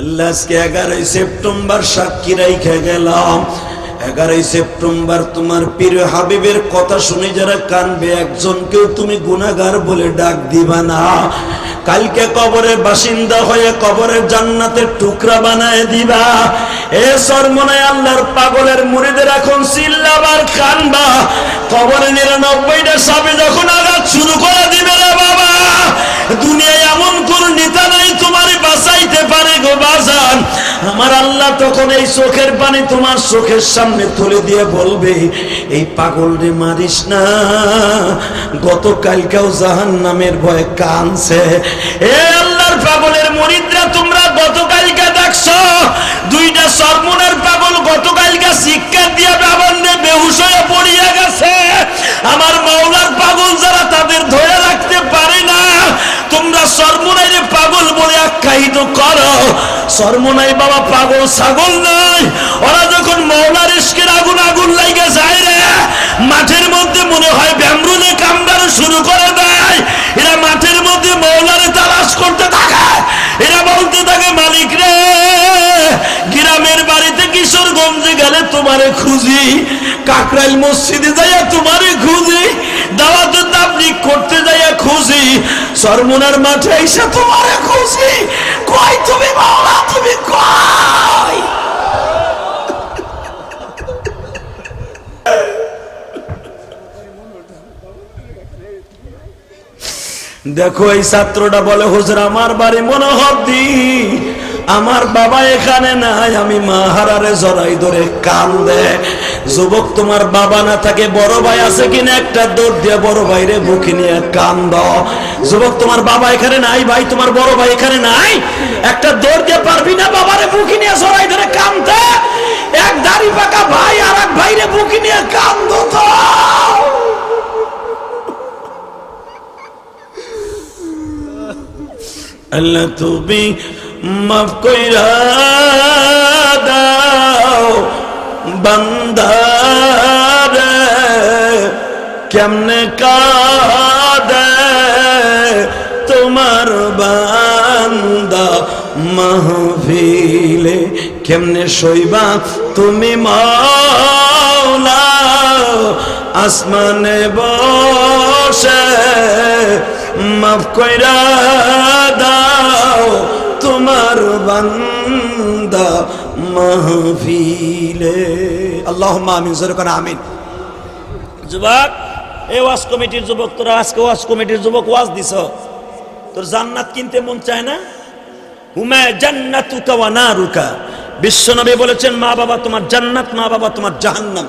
আল্লাহ আজকে 11 সেপ্টেম্বর সাক্ষী রাইখা গেলাম। 11 সেপ্টেম্বর তোমার প্রিয় হাবিবের কথা শুনে যারা কানবে, একজনকেও তুমি গুনাহগার বলে ডাক দিবা না। কালকে কবরের বাসিন্দা হয়ে কবরের জান্নাতের টুকরা বানায় দিবা। এ সরমনায় আল্লাহর পাগলের মুরিদের এখন চিল্লাবার কানবা। কবরে 99টা সাপে যখন আঘাত শুরু করে দিবে রে বাবা, দুনিয়ায় এমন কোন নেতা নাই তোমার বাঁচাইতে পারে গো বাজান। আমার আল্লাহ তখন এই চোখের পানি তোমার চোখের সামনে তুলে দিয়ে বলবে, এই পাগল রে মারিস না, গতকালকেও জাহান্নামের ভয়ে কানছে। এ আল্লাহর পাগলের মুরিদরা, তোমরা গতকালকে দেখছো দুইটা সরমনের পাগল গতকালকে শিক্ষা দিয়ে বাবান্নে বেহুশ হয়ে পড়িয়া গেছে। আমার মাওলার পাগল যারা তাদের ধরে রাখতে পারে না, তোমরা সরমনাই পাগল বলে আখ্যায়িত করো। সরমনাই বাবা পাগল ছাগল নয়। ওরা যখন মাওলার ইশকের আগুন আগুন লাগে যায় রে, মাঠের মধ্যে মনে হয় ব্যামরুনে কামড়ানো শুরু করে দেয়। এরা মাঠের মধ্যে মাওলারে তালাশ করতে থাকে। এরা বলতে থাকে, মালিক রে, গ্রামের বাড়িতে কিশোরগঞ্জে গেলে তোমারে খুঁজি, কাকরাইল মসজিদে যাইয়া তোমারে খুঁজি, দাওয়াতে তাবলীগ করতে যাইয়া খুঁজি, সরমনার মাঠে এসে তোমারে খুঁজি। কই তুমি মাওলা, তুমি কই? দেখো এই ছাত্রটা বলে, হুজুর আমার বাড়ি মনোহরদি, আমার বাবা এখানে নাই, আমি মা হারারে জড়াই ধরে কান্দে। যুবক, তোমার বাবা না থাকে বড় ভাই আছে কিনা একটা দৌড় দিয়ে বড় ভাইরে বুকে নিয়ে কান্দ। যুবক, তোমার বাবা এখানে নাই, ভাই তোমার বড় ভাই এখানে নাই, একটা দৌড় দিয়ে পারবি না বাবারে বুকে নিয়ে জড়াই ধরে কান্দে? এক দাড়ি পাকা ভাই আর এক ভাইরে বুকে নিয়ে কান্দ তো। আল্লাহ তুমি মাফ কইরা দাও বান্দারে, কেমনে কাঁদে তোমার বান্দা মাহফিলে, কেমনে সইবা তুমি মাওলা আসমানে বসে, মাফ কইরা দাও তোমার বান্দা মাহফিলে। আল্লাহুম্মা আমিন, জোরে করে আমিন। যুবক, এই ওয়াজ কমিটির যুবক, তোরা আজকে ওয়াজ কমিটির যুবক ওয়াজ দিছ, তোর জান্নাত কিনতে মন চায় না? হুমা জান্নাতুকা ওয়া নারুকা। বিশ্বনবী বলেছেন, মা বাবা তোমার জান্নাত, মা বাবা তোমার জাহান্নাম।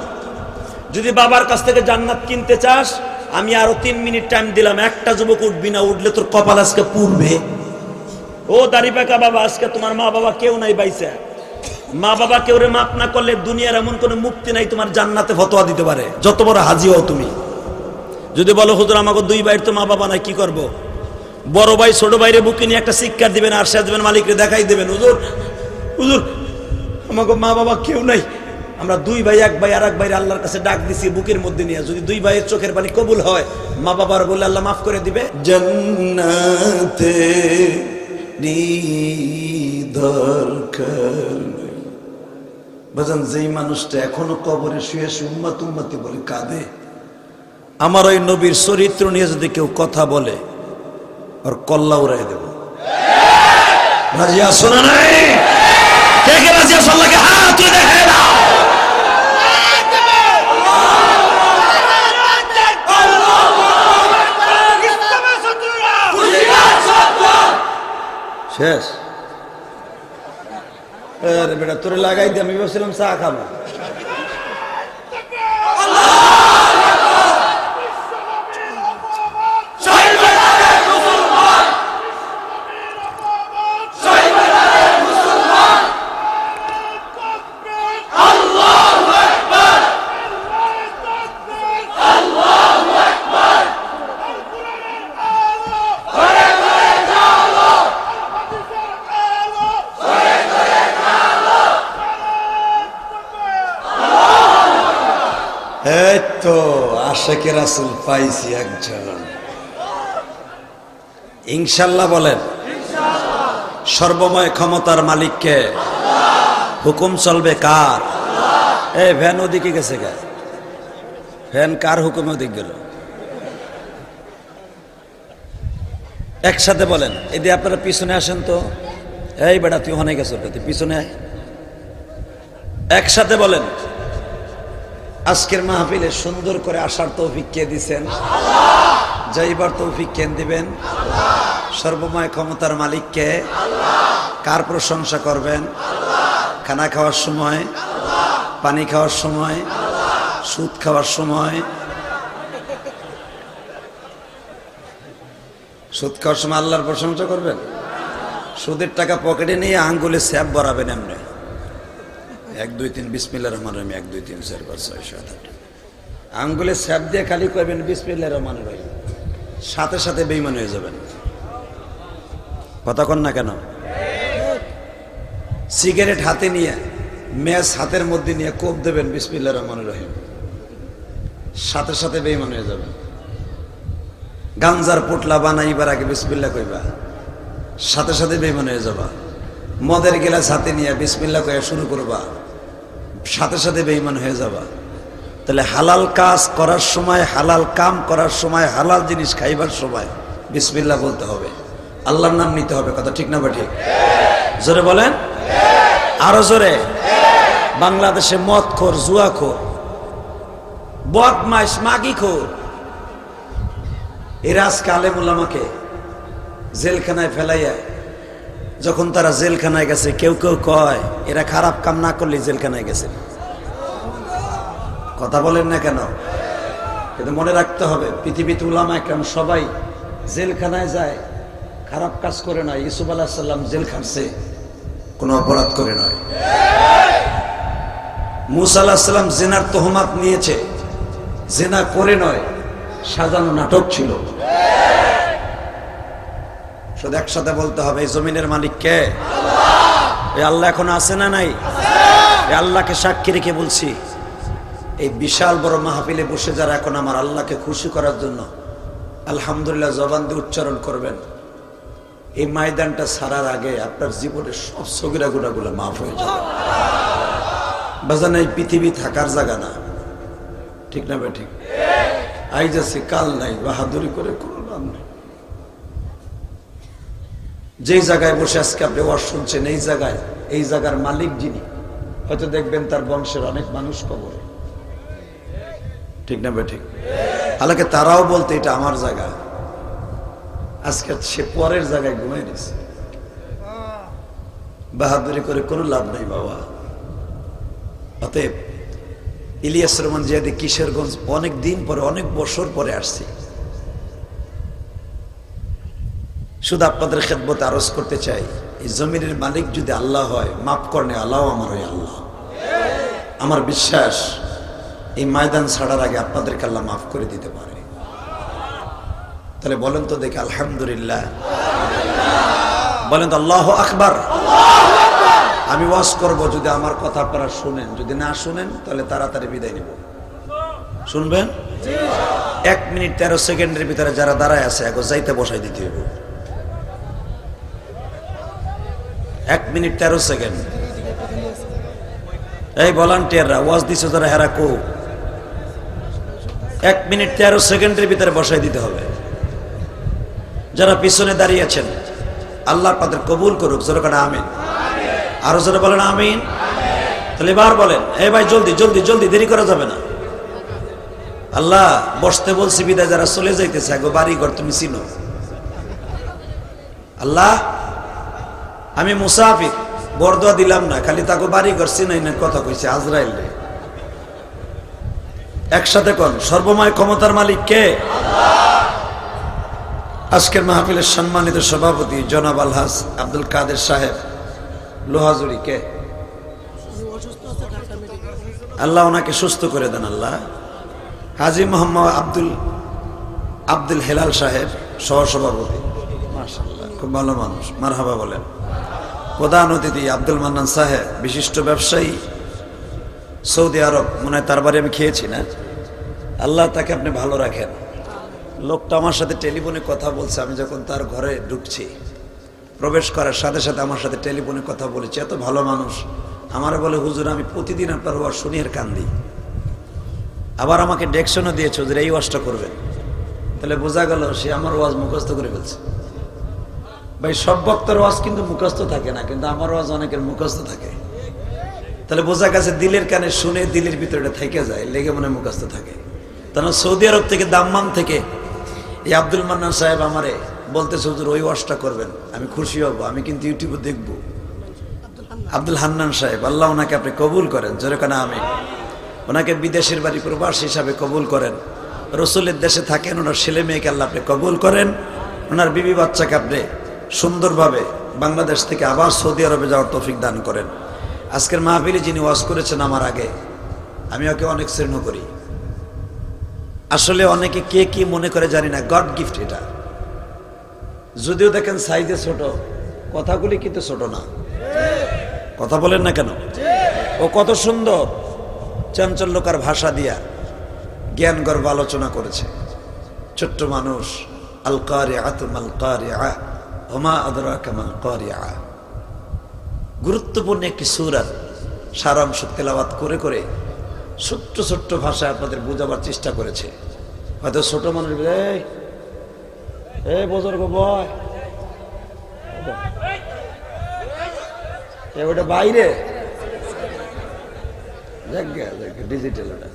যদি বাবার কাছ থেকে জান্নাত কিনতে চাস, আমি আরো 3 মিনিট টাইম দিলাম, একটা যুবক উঠবি না, উঠলে তোর কপাল আজকে পুড়বে। ও দাড়ি পাকা বাবা, আজকে তোমার মা বাবা কেউ নাই বাইসা। মা বাবা কেউ রে মাফ না করলে দুনিয়ার এমন কোন মুক্তি নাই তোমার জান্নাতে ফতোয়া দিতে পারে, যত বড় হাজি হও তুমি। যদি বলো, হুজুর আমাকে 2 ভাইয়ের তো মা বাবা নাই, কি করব? বড় ভাই ছোট ভাইরে বুকে নিয়ে একটা শিক্ষা দিবেন, আর সে দিবেন মালিকরে দেখাই দেবেন, হুজুর হুজুর আমাকে মা বাবা কেউ নাই, আমরা 2 ভাই, এক ভাই আর এক ভাইয়ের আল্লাহর কাছে ডাক দিছি বুকের মধ্যে নিয়ে। যদি 2 ভাইয়ের চোখের পানি কবুল হয়, মা বাবার বলে আল্লাহ মাফ করে দিবে। জান্নাতে দরকার বাজান, যেই মানুষটা এখনো কবরে শুয়ে উম্মাত উম্মাতি বলে কাঁদে, আমার ওই নবীর চরিত্র নিয়ে যদি কেউ কথা বলে, আর কল্লা উড়াই দেব। রাজি আসো না? নাই কে কে রাজি আসো? আল্লাহকে হাত তুলে দেখে দাও। শেষ? আরে বেটা, তোরে লাগাই দিয়ে আমি বলছিলাম চা খাবো। এই তো আশেকে রাসূল পাইছি একজন, ইনশাআল্লাহ বলেন। সর্বময় ক্ষমতার মালিককে। হুকুম চলবে কার? এই ভ্যান ওদিকে গেছে গা, ভ্যান কার হুকুমে ওদিক গেল? একসাথে বলেন। এই দিয়ে আপনারা পিছনে আসেন তো। এই বেটা তুই ওখানে গেছ, তুই পিছনে আয়। একসাথে বলেন। আজকের মাহফিলে সুন্দর করে আসার তৌফিক কে দিছেন? যাইবার তৌফিক কেন দিবেন? সর্বময় ক্ষমতার মালিককে। কার প্রশংসা করবেন? খানা খাওয়ার সময়, পানি খাওয়ার সময়, সুদ খাওয়ার সময়। সুদ খাওয়ার সময় আল্লাহর প্রশংসা করবেন? সুদের টাকা পকেটে নিয়ে আঙ্গুলে স্যাপ ভরাবেন এমনি 1 2 3 বিসমিল্লাহির রহমানির রহিম 1 2 3 4 5 6 7 8 আঙ্গুলে স্যাপ দিয়ে খালি করবেন বিসমিল্লাহির রহমানির রহিম, সাথে সাথে বেঈমান হয়ে যাবেন। কথা কন না কেন? সিগারেট হাতে নিয়ে, ম্যাচ হাতের মধ্যে নিয়ে কোপ দেবেন বিসমিল্লাহির রহমানির রহিম, সাথে সাথে বেঈমান হয়ে যাবেন। গাঞ্জার পোটলা বানাইবার আগে বিসমিল্লাহ কইবা, সাথে সাথে বেঈমান হয়ে যাবা। মদের গিলাস হাতে নিয়ে বিসমিল্লাহ কইয়া শুরু করবা, সাথে সাথে বেঈমান হয়ে যাবা। তাহলে হালাল কাজ করার সময়, হালাল কাম করার সময়, হালাল জিনিস খাইবার সময় বিসমিল্লাহ বলতে হবে, আল্লাহর নাম নিতে হবে। কথা ঠিক না বা ঠিক? জোরে বলেন, আরো জোরে। বাংলাদেশে মদখোর, জুয়াখোর, বদমাইশ, মাগিখোর, এরা আজকে আলেম উলামাকে জেলখানায় ফেলাইয়া, যখন তারা জেলখানায় গেছে, কেউ কেউ কয় এরা খারাপ কাম না করলে জেলখানায় গেছে। কথা বলেন না কেন? কিন্তু মনে রাখতে হবে, পৃথিবীতে উলামা একরাম সবাই জেলখানায় যায়, খারাপ কাজ করে নয়। ইউসুফ আলাইহিস সালাম জেল খাটছে কোনো অপরাধ করে নয়। মুসা আলাইহিস সালাম জিনার তহমাত নিয়েছে, জিনা করে নয়, সাজানো নাটক ছিল। শুধু একসাথে বলতে হবে, এই জমিনের মালিক কে? এই আল্লাহ এখন আছে না নাই? এই আল্লাহকে সাক্ষী রেখে বলছি, এই বিশাল বড় মাহফিলে বসে যারা এখন আমার আল্লাহকে খুশি করার জন্য আলহামদুলিল্লাহ জবান দিয়ে উচ্চারণ করবেন, এই ময়দানটা ছাড়ার আগে আপনার জীবনের সব সগীরা গুনাহগুলো মাফ হয়ে যাবে। বাজান, এই পৃথিবী থাকার জায়গা না, ঠিক না ভাই? ঠিক। আইজ আছে কাল নাই, বাহাদুরি করে কোনো লাভ নেই। যেই জায়গায় বসে আজকে আপনি ওয়াজ শুনছেন, এই জায়গার মালিক যিনি, হয়তো দেখবেন তার বংশের অনেক মানুষ কবরে, ঠিক না ভাই? ঠিক। হালাকে তারাও বলতে এটা আমার জায়গা, আজকে সে পরের জায়গায় ঘুমাই নিছে। বাহাদুরি করে কোনো লাভ নাই বাবা। অতএব ইলিয়াস রহমান জিয়াদি কিশোরগঞ্জ অনেক দিন পরে, অনেক বছর পরে আসছি। শুধু আপনাদের খেদমতে আরজ করতে চাই, এই জমিনের মালিক যদি আল্লাহ হয়, মাফ করনে আল্লাহ আমার হয় আল্লাহ। আমার বিশ্বাস এই ময়দান ছাড়ার আগে আপনাদেরকে আল্লাহ মাফ করে দিতে পারে। তাহলে বলেন তো দেখে আলহামদুলিল্লাহ, বলেন তো আল্লাহু আকবার। আমি ওয়াজ করব, যদি আমার কথা আপনারা শুনেন, যদি না শুনেন তাহলে তাড়াতাড়ি বিদায় নেব। শুনবেন? 1 মিনিট 13 সেকেন্ডের ভিতরে যারা দাঁড়ায় আছে এখন যাইতে বসাই দিতে হবে। 1 মিনিট 13 সেকেন্ড। এই ভলান্টিয়াররা ওয়াজ দিছে যারা, হেরা কো 1 মিনিট 13 সেকেন্ডের ভিতরে বসাই দিতে হবে। যারা পিছনে দাঁড়িয়ে আছেন, আল্লাহ তাদের কবুল করুক। জোরে করে আমিন। আরো জোরে বলেন আমিন। তাহলে এবার বলেন, এই ভাই জলদি জলদি জলদি, দেরি করা যাবে না। আল্লাহ বসতে বলছি বিদায়, যারা চলে যাইতেছে আগে বাড়ি ঘর তুমি চিনো। আল্লাহ আমি মুসাফির, বরদোয়া দিলাম না, খালি তাকে বাড়ি ঘর চিনাই না কথা কইছে আজরাইল রে। একসাথে কোন, সর্বময় ক্ষমতার মালিক কে? আজকের মাহফিলের সম্মানিত সভাপতি জনাব আলহাজ আব্দুল কাদের সাহেব লোহাজুড়ি কে? আল্লাহ ওনাকে সুস্থ করে দেন। আল্লাহ হাজী মোহাম্মদ আব্দুল হেলাল সাহেব সহসভাপতি, মাশাআল্লাহ খুব ভালো মানুষ, মারহাবা বলেন। প্রধান অতিথি আব্দুল মান্নান সাহেব, বিশিষ্ট ব্যবসায়ী, সৌদি আরব, মনে হয় তার বাড়ি আমি খেয়েছি না। আল্লাহ তাকে আপনি ভালো রাখেন। লোকটা আমার সাথে টেলিফোনে কথা বলছে, আমি যখন তার ঘরে ঢুকছি প্রবেশ করার সাথে সাথে আমার সাথে টেলিফোনে কথা বলেছে, এত ভালো মানুষ। আমার বলে, হুজুর আমি প্রতিদিন আপনার ওয়াজ শুনি আর কান্দি। আবার আমাকে ডেকশনও দিয়েছে, হুজুর এই ওয়াজটা করবেন। তাহলে বোঝা গেল সে আমার ওয়াজ মুখস্থ করে ফেলছে। ভাই সব বক্তার ওয়াজ কিন্তু মুখস্থ থাকে না, কিন্তু আমার ওয়াজ অনেকের মুখস্থ থাকে। তাহলে বোঝা গেছে দিলের কানে শুনে দিলের ভিতরে থেকে যায়, লেগে মনে মুখস্থ থাকে। তখন সৌদি আরব থেকে দাম্মাম থেকে এই আব্দুল মান্নান সাহেব আমারে বলতেছে, হুজুর ওই ওয়াজটা করবেন, আমি খুশি হব, আমি কিন্তু ইউটিউবে দেখবো। আব্দুল হান্নান সাহেব, আল্লাহ ওনাকে আপনি কবুল করেন, জোরে কানা আমিন। ওনাকে বিদেশের বাড়ি প্রবাসী হিসাবে কবুল করেন। রসুলের দেশে থাকেন, ওনার ছেলে মেয়েকে আল্লাহ আপনি কবুল করেন। ওনার বিবি বাচ্চাকে আপনি সুন্দরভাবে বাংলাদেশ থেকে আবার সৌদি আরবে যাওয়ার তৌফিক দান করেন। আজকের মাহফিলে যিনি ওয়াজ করেছেন আমার আগে, আমি ওকে অনেক স্নেহ করি। আসলে অনেকে কে কি মনে করে জানি না, গড গিফট এটা। যদিও দেখেন সাইজে ছোট, কথাগুলি কিন্তু ছোট না। কথা বলেন না কেন? ও কত সুন্দর চাঞ্চল্যকার ভাষা দিয়া জ্ঞান গর্ব আলোচনা করেছে। ছোট্ট মানুষ। আল কারিআতু মাল কারিআ ওয়া মা আদরাকা মাল কারিআ। গুরুত্বপূর্ণ একটি সূরার সারাংশ তেলাওয়াত করে করে ছোট্ট ছোট্ট ভাষায় আপনাদের বোঝাবার চেষ্টা করেছে। হয়তো ছোট মানুষ, এই বুজুর্গ বয়, ওটা বাইরে ডিজিটাল। ওটা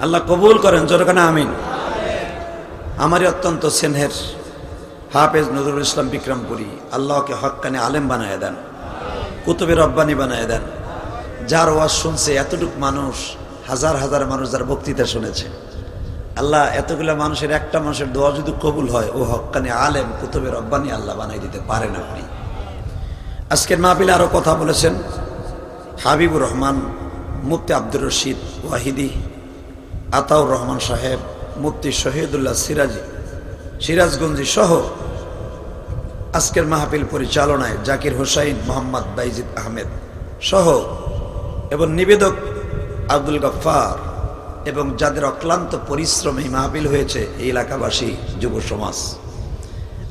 আল্লাহ কবুল করেন, জোরে না আমিন। আমারই অত্যন্ত স্নেহের হাফেজ নজরুল ইসলাম বিক্রমপুরী, আল্লাহকে হক্কানে আলেম বানায় দেন, কুতুবে রব্বানি বানায় দেন। যার ওয়াজ শুনছে এতটুক মানুষ, হাজার হাজার মানুষ যার বক্তৃতা শুনেছে, আল্লাহ এতগুলা মানুষের একটা মানুষের দোয়া যদি কবুল হয়, ও হক্কানে আলেম কুতুবে রব্বানি আল্লাহ বানাই দিতে পারেন আপনি। আজকের মাহফিলে আরো কথা বলেছেন হাবিবুর রহমান, মুফতি আব্দুর রশিদ ওয়াহিদি, আতাউর রহমান সাহেব, মুফতি শহীদুল্লাহ সিরাজগঞ্জি সহ আজকের মাহফিল পরিচালনায় জাকির হোসাইন, মোহাম্মদ বাইজিদ আহমেদ সহ এবং নিবেদক আব্দুল গফফার এবং যাদের অক্লান্ত পরিশ্রমে এই মাহফিল হয়েছে, এই এলাকাবাসী, যুব সমাজ,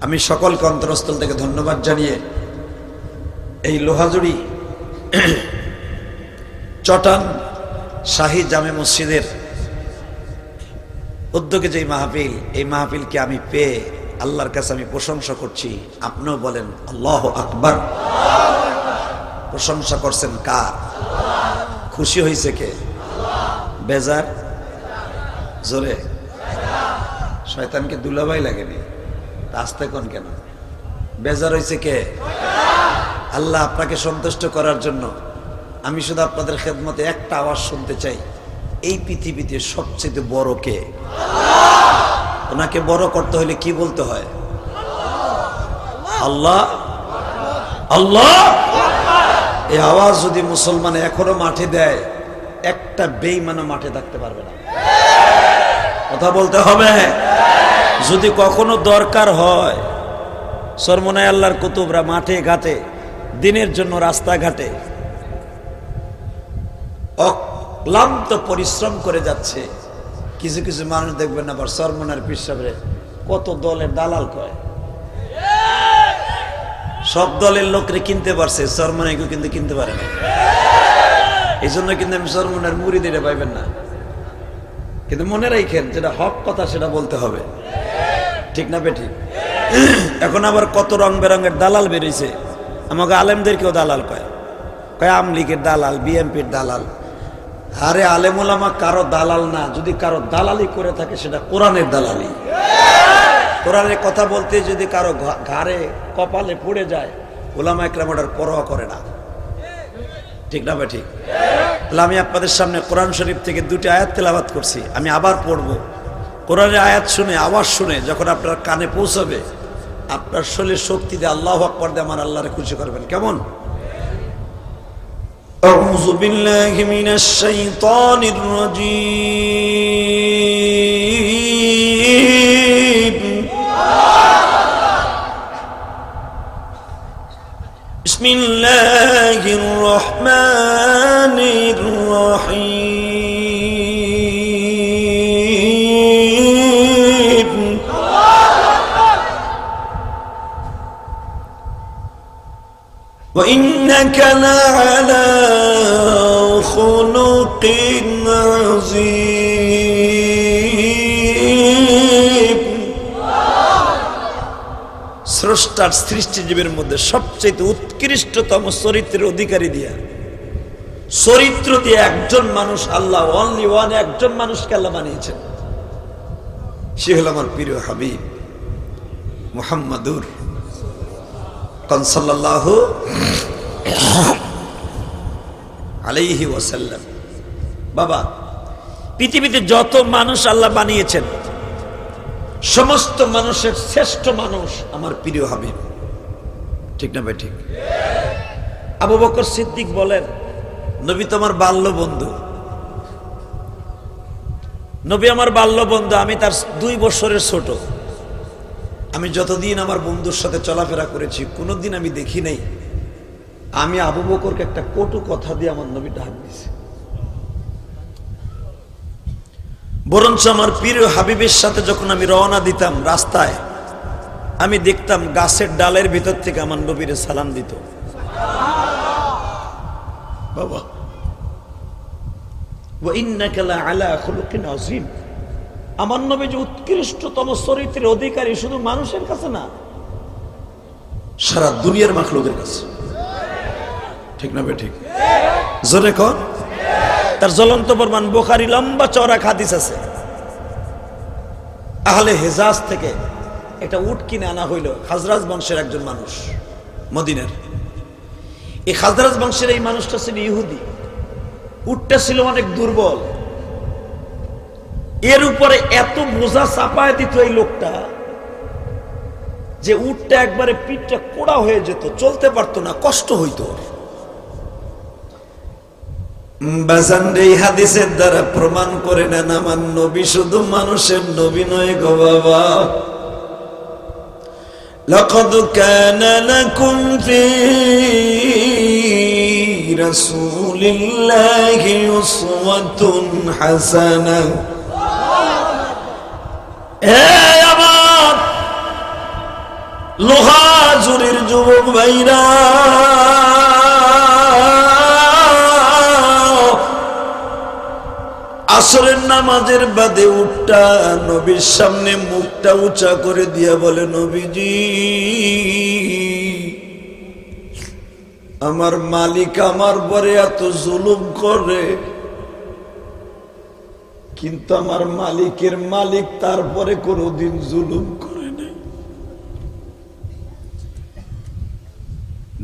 আমি সকলকে অন্তরস্থল থেকে ধন্যবাদ জানিয়ে এই লোহাজুড়ি চটান শাহী জামে মসজিদের উদ্যোগে যে মাহফিল, এই মাহফিলকে আমি পেয়ে আল্লাহর কাছে আমি প্রশংসা করছি। আপনিও বলেন আল্লাহু আকবার। প্রশংসা করছেন কার? খুশি হয়েছে কে? বেজার? জোরে? শয়তানকে দুলাভাই লাগেনি, আসতে কোন কেন? বেজার হয়েছে কে? আল্লাহ আপনাকে সন্তুষ্ট করার জন্য আমি শুধু আপনাদের খেদমতে একটা আওয়াজ শুনতে চাই, এই পৃথিবীতে সবচেয়ে বড় কে? ওনাকে বড় করতে হলে কি বলতে হয়? আল্লাহ আল্লাহ। এই আওয়াজ যদি মুসলমান এখনো মাঠে দেয়, একটা বেঈমানও মাঠে থাকতে পারবে না। কথা বলতে হবে। যদি কখনো দরকার হয়, সরমনায় আল্লাহর কুতুবরা মাঠে ঘাটে, দিনের জন্য রাস্তাঘাটে অক্লান্ত পরিশ্রম করে যাচ্ছে। কিছু কিছু মানুষ দেখবেন আবার সরমনার পিসাবে কত দলের দালাল কয়, সব দলের লোকরে কিনতে পারছে, সরমনাইকেও কিন্তু কিনতে পারে না। এই জন্য কিন্তু আমি সরমনার মুরিদের পাইবেন না। কিন্তু মনে রাখেন, যেটা হক কথা সেটা বলতে হবে, ঠিক না বেঠিক? এখন আবার কত রং বেরঙের দালাল বেরিয়েছে। আমাকে আলেমদেরকেও দালাল কয়, কয় আওয়ামী লীগের দালাল, বিএনপির দালাল। আরে আলেম ওলামা কারো দালাল না, যদি কারো দালালি করে থাকে সেটা কোরআনের দালালি। কোরআনের কথা বলতে যদি কারো ঘাড়ে কপালে পড়ে যায়, ওলামা একরাম ওটার পরোয়া করে না, ঠিক না বেঠিক? তাহলে আমি আপনাদের সামনে কোরআন শরীফ থেকে দুটি আয়াত তেলাওয়াত করছি, আমি আবার পড়ব। কোরআনের আয়াত শুনে, আওয়াজ শুনে যখন আপনার কানে পৌঁছাবে, আপনার শরীরে শক্তি দিয়ে আল্লাহু আকবার দিয়ে আমার আল্লাহরে খুশি করবেন। কেমন? أعوذ بالله من الشيطان الرجيم بسم الله الرحمن الرحيم وإنك لعلى خلق عظيم। স্রষ্টার সৃষ্টিজীবের মধ্যে সবচেয়ে উৎকৃষ্টতম চরিত্রের অধিকারী দিয়া, চরিত্র দিয়ে একজন মানুষ আল্লাহ, অনলি ওয়ান, একজন মানুষকে আল্লাহ বানিয়েছেন, সে হল আমার প্রিয় হাবিব মুহাম্মাদুর সাল্লাল্লাহু আলাইহি ওয়াসাল্লাম। বাবা, পৃথিবীতে যত মানুষ আল্লাহ বানিয়েছেন, সমস্ত মানুষের শ্রেষ্ঠ মানুষ আমার প্রিয় হাবিব। ঠিক না ভাই? ঠিক। আবু বকর সিদ্দিক বলেন, নবী তো আমার বাল্য বন্ধু, নবী আমার বাল্য বন্ধু, আমি তার 2 বছরের ছোট। আমি যতদিন আমার বন্ধুর সাথে চলাফেরা করেছি, কোনোদিন আমি দেখি নাই আমি আবু বকরকে একটা কটু কথা দিয়ে আমার নবী ডাক দিয়েছে। বরঞ্চ আমার প্রিয় হাবিবের সাথে যখন আমি রওনা দিতাম রাস্তায়, আমি দেখতাম গাছের ডালের ভিতর থেকে আমার নবীরে সালাম দিত। বাবা, ওয়া ইন্নাকা লাআলা খুলুকিন আযীম। আমার নবী যে উৎকৃষ্টতম চরিত্রের অধিকারী, শুধু মানুষের কাছে না, সারা দুনিয়ার মাখলুকের কাছে। ঠিক না ভাই? ঠিক। জোরে কর। তার জ্বলন্ত প্রমাণ বুখারী লম্বা চওড়া হাদিস আছে। আহলে হেজাজ থেকে একটা উট কিনে আনা হইল, খাজরাজ বংশের একজন মানুষ মদিনার। এই খাজরাজ বংশের এই মানুষটা ছিল ইহুদি। উটটা ছিল অনেক দুর্বল, এর উপরে এত বোঝা চাপায় দিত এই লোকটা যে উটটা একবারে পিঠটা কোড়া হয়ে যেত, চলতে পারতো না, কষ্ট হইতো। বাজান, এই হাদিসের দ্বারা প্রমাণ করে নেন আমার নবী শুধু মানুষের নবী নয় গো বাবা। লাকাদ কানা লাকুম ফি রাসূলিল্লাহি উসওয়াতুন হাসানাহ। আমার লোহা জুরির যুবক ভাইরা, আসরের নামাজের বাদে উটটা নবীর সামনে মুখটা উঁচা করে দিয়া বলে, নবীজি, আমার মালিক আমার পরে এত জুলুম করে, কিন্তু আমার মালিকের মালিক তারপরে কোনোদিন জুলুম করে নাই।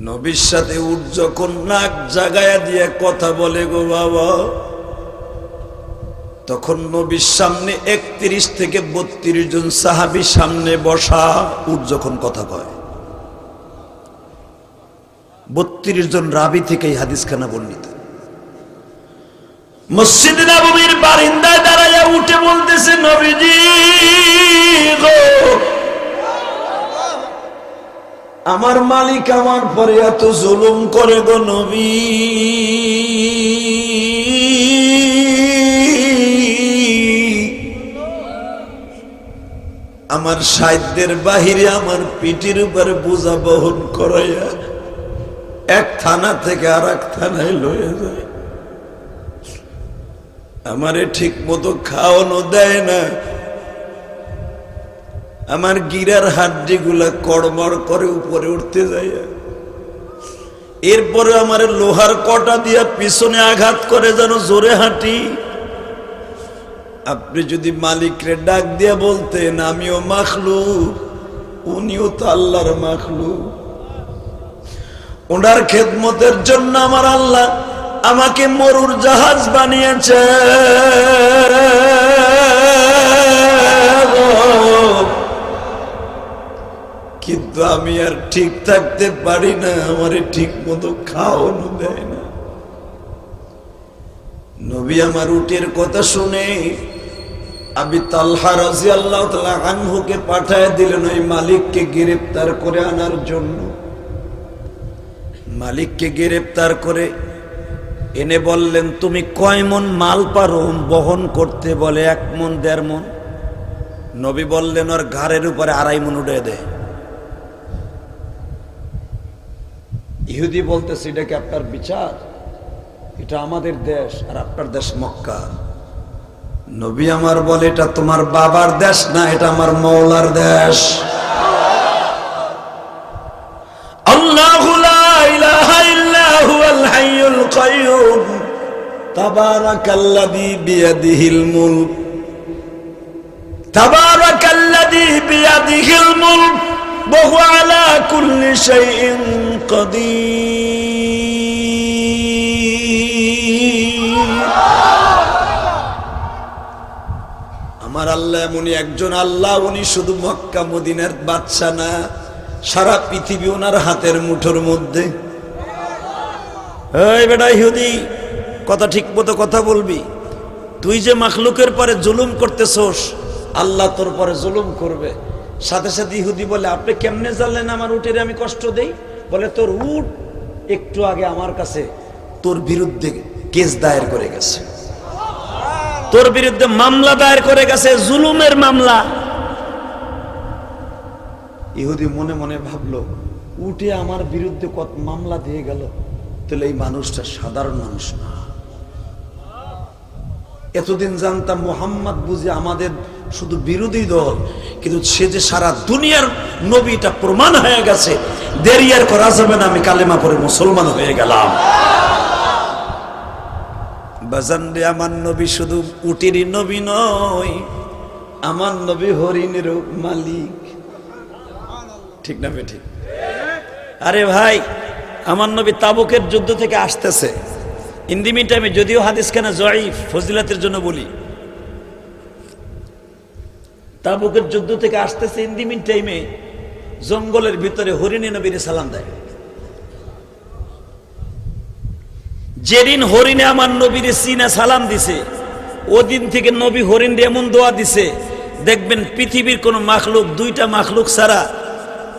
নবীর সাথে উট যখন নাক জাগায়া দিয়ে কথা বলে গো বাবা, তখন নবীর সামনে 31 থেকে 32 জন সাহাবী সামনে বসা। উট যখন কথা কয়, 32 জন রাবী থেকে এই হাদিসখানা বর্ণিত। মসজিদে নববীর বারিন্দায় দাঁড়াইয়া উঠে বলতেছে, নবীজি গো, আমার মালিক আমার পরে এত জুলুম করে গো নবী, আমার সাধ্যের বাহিরে আমার পিঠের উপরে বোঝা বহন করাইয়া এক থানা থেকে আর এক থানায় লয়ে যায়, আমারে ঠিক মতো খাওয়ানো দেয় না, আমার গিরার হাড্ডি গুলা কড়মড় করে উপরে উঠতে যায়, এরপরে আমার লোহার কটা দিয়া পিছনে আঘাত করে যেন জোরে হাঁটি। আপনি যদি মালিকরে ডাক দিয়া বলতেন, আমিও মাখলুক, উনিও তো আল্লাহর মাখলুক, ওনার খেদমতের জন্য আমার আল্লাহ আমাকে মরুর জাহাজ বানিয়েছে, কিন্তু আমি আর ঠিক থাকতে পারি না, আমারে ঠিক মতো খাওয়ানো দেয় না। নবী আমার উটের কথা শুনে আবি তালহা রাদিয়াল্লাহু তাআলা আনহুকে পাঠায় দিলেন ওই মালিককে গ্রেফতার করে আনার জন্য। মালিককে গ্রেফতার করে এনে বললেন, তুমি কয় মন মাল পারো বহন করতে? বলে 1 মন 1.5 মন। নবী বললেন, ওর ঘাড়ের উপরে 2.5 মন উঠে দেয়। ইহুদি বলতেছে এটা কি আপনার বিচার? এটা আমাদের দেশ আর আপনার দেশ মক্কা। নবী আমার বলে এটা তোমার বাবার দেশ না, এটা আমার মওলার দেশ। আল্লাহু লা ইলাহা ইল্লা হুয়াল হাইয়ুল কাইয়্যুম তাবারাকাল্লাযী বিয়াদিহিল মুলক তাবারাকাল্লাযী বিয়াদিহিল মুলক ওয়া হুয়া আলা কুল্লি শাইইন কাদির। আমার আল্লাহ এমনই একজন আল্লাহ, উনি শুধু মক্কা মদিনার বাদশা না, সারা পৃথিবী ওনার হাতের মুঠোর মধ্যে। এই বেটা ইহুদি, কথা ঠিক মতো কথা বলবি। তুই যে মাখলুকের পরে জুলুম করতেছস, আল্লাহ তোর পরে জুলুম করবে। সাথে সাথে ইহুদি বলে আপনি কেমনে জানলেন আমার উটের আমি কষ্ট দেই? বলে তোর উট একটু আগে আমার কাছে তোর বিরুদ্ধে কেস দায়ের করে গেছে, তোর বিরুদ্ধে মামলা দায়ের করে গেছে, জুলুমের মামলা। ইহুদি মনে মনে ভাবলো, উঠে আমার বিরুদ্ধে কত মামলা দিয়ে গেল, তাহলে এই মানুষটা সাধারণ মানুষ না। এতদিন জানতাম মুহাম্মদ বুঝি আমাদের শুধু বিরোধী দল, কিন্তু সে যে সারা দুনিয়ার নবী, এটা প্রমাণ হয়ে গেছে। দেরি আর করা যাবে না, আমি কালেমা পড়ে মুসলমান হয়ে গেলাম। বাজান রে, আমার নবী শুধু উটেরই নবী নয়, আমার নবী হরিণেরও মালিক। ঠিক না বেঠিক? আরে ভাই, আমার নবী তাবুকের যুদ্ধ থেকে আসতেছে। ইন দি মিন টাইমে, যদিও হাদিস খানা জয়ীফ, ফজিলাতের জন্য বলি, তাবুকের যুদ্ধ থেকে আসতেছে। ইন দি মিন টাইমে জঙ্গলের ভিতরে হরিণী নবীরে সালাম দেয়। যেদিন হরিণে আমার নবীরে সিনা সালাম দিছে, ওদিন থেকে নবী হরিণ এমন দোয়া দিছে, দেখবেন পৃথিবীর কোন মাখলুক, দুইটা মাখলুক ছাড়া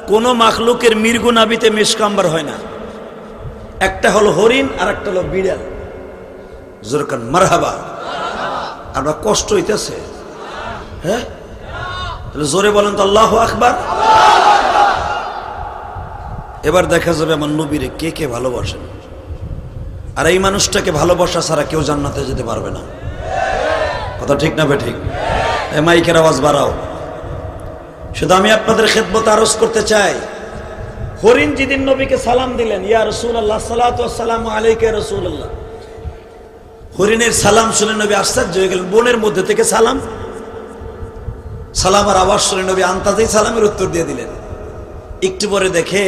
কোন মাখলুকের মৃগু নাভিতে মেশকাম্বার হয় না। একটা হলো হরিণ আর একটা হলো বিড়াল। জোরকান মারহাবা। আমরা কষ্ট হইতেছে, হ্যাঁ? জোরে বলেন তো আল্লাহু আকবার। এবার দেখা যাবে আমার নবীরে কে কে ভালোবাসেন। আর এই মানুষটাকে ভালোবাসা ছাড়া কেউ জান্নাতে যেতে পারবে না। কথা ঠিক না বেঠিক? মাইকের আওয়াজ বাড়াও। শুধু আমি আপনাদের খেদমত আরজ করতে চাই, হরিণ যেদিন নবীকে সালাম দিলেন, ইয়া রাসূলুল্লাহ সাল্লাল্লাহু আলাইহি আলাইকা রাসূলুল্লাহ, হরিণের সালাম শুনে নবী আশ্চর্য হয়ে গেলেন। বনের মধ্যে থেকে সালাম, সালামের আওয়াজ শুনে নবী আন্তাজেই সালামের উত্তর দিয়ে দিলেন। একটু পরে দেখে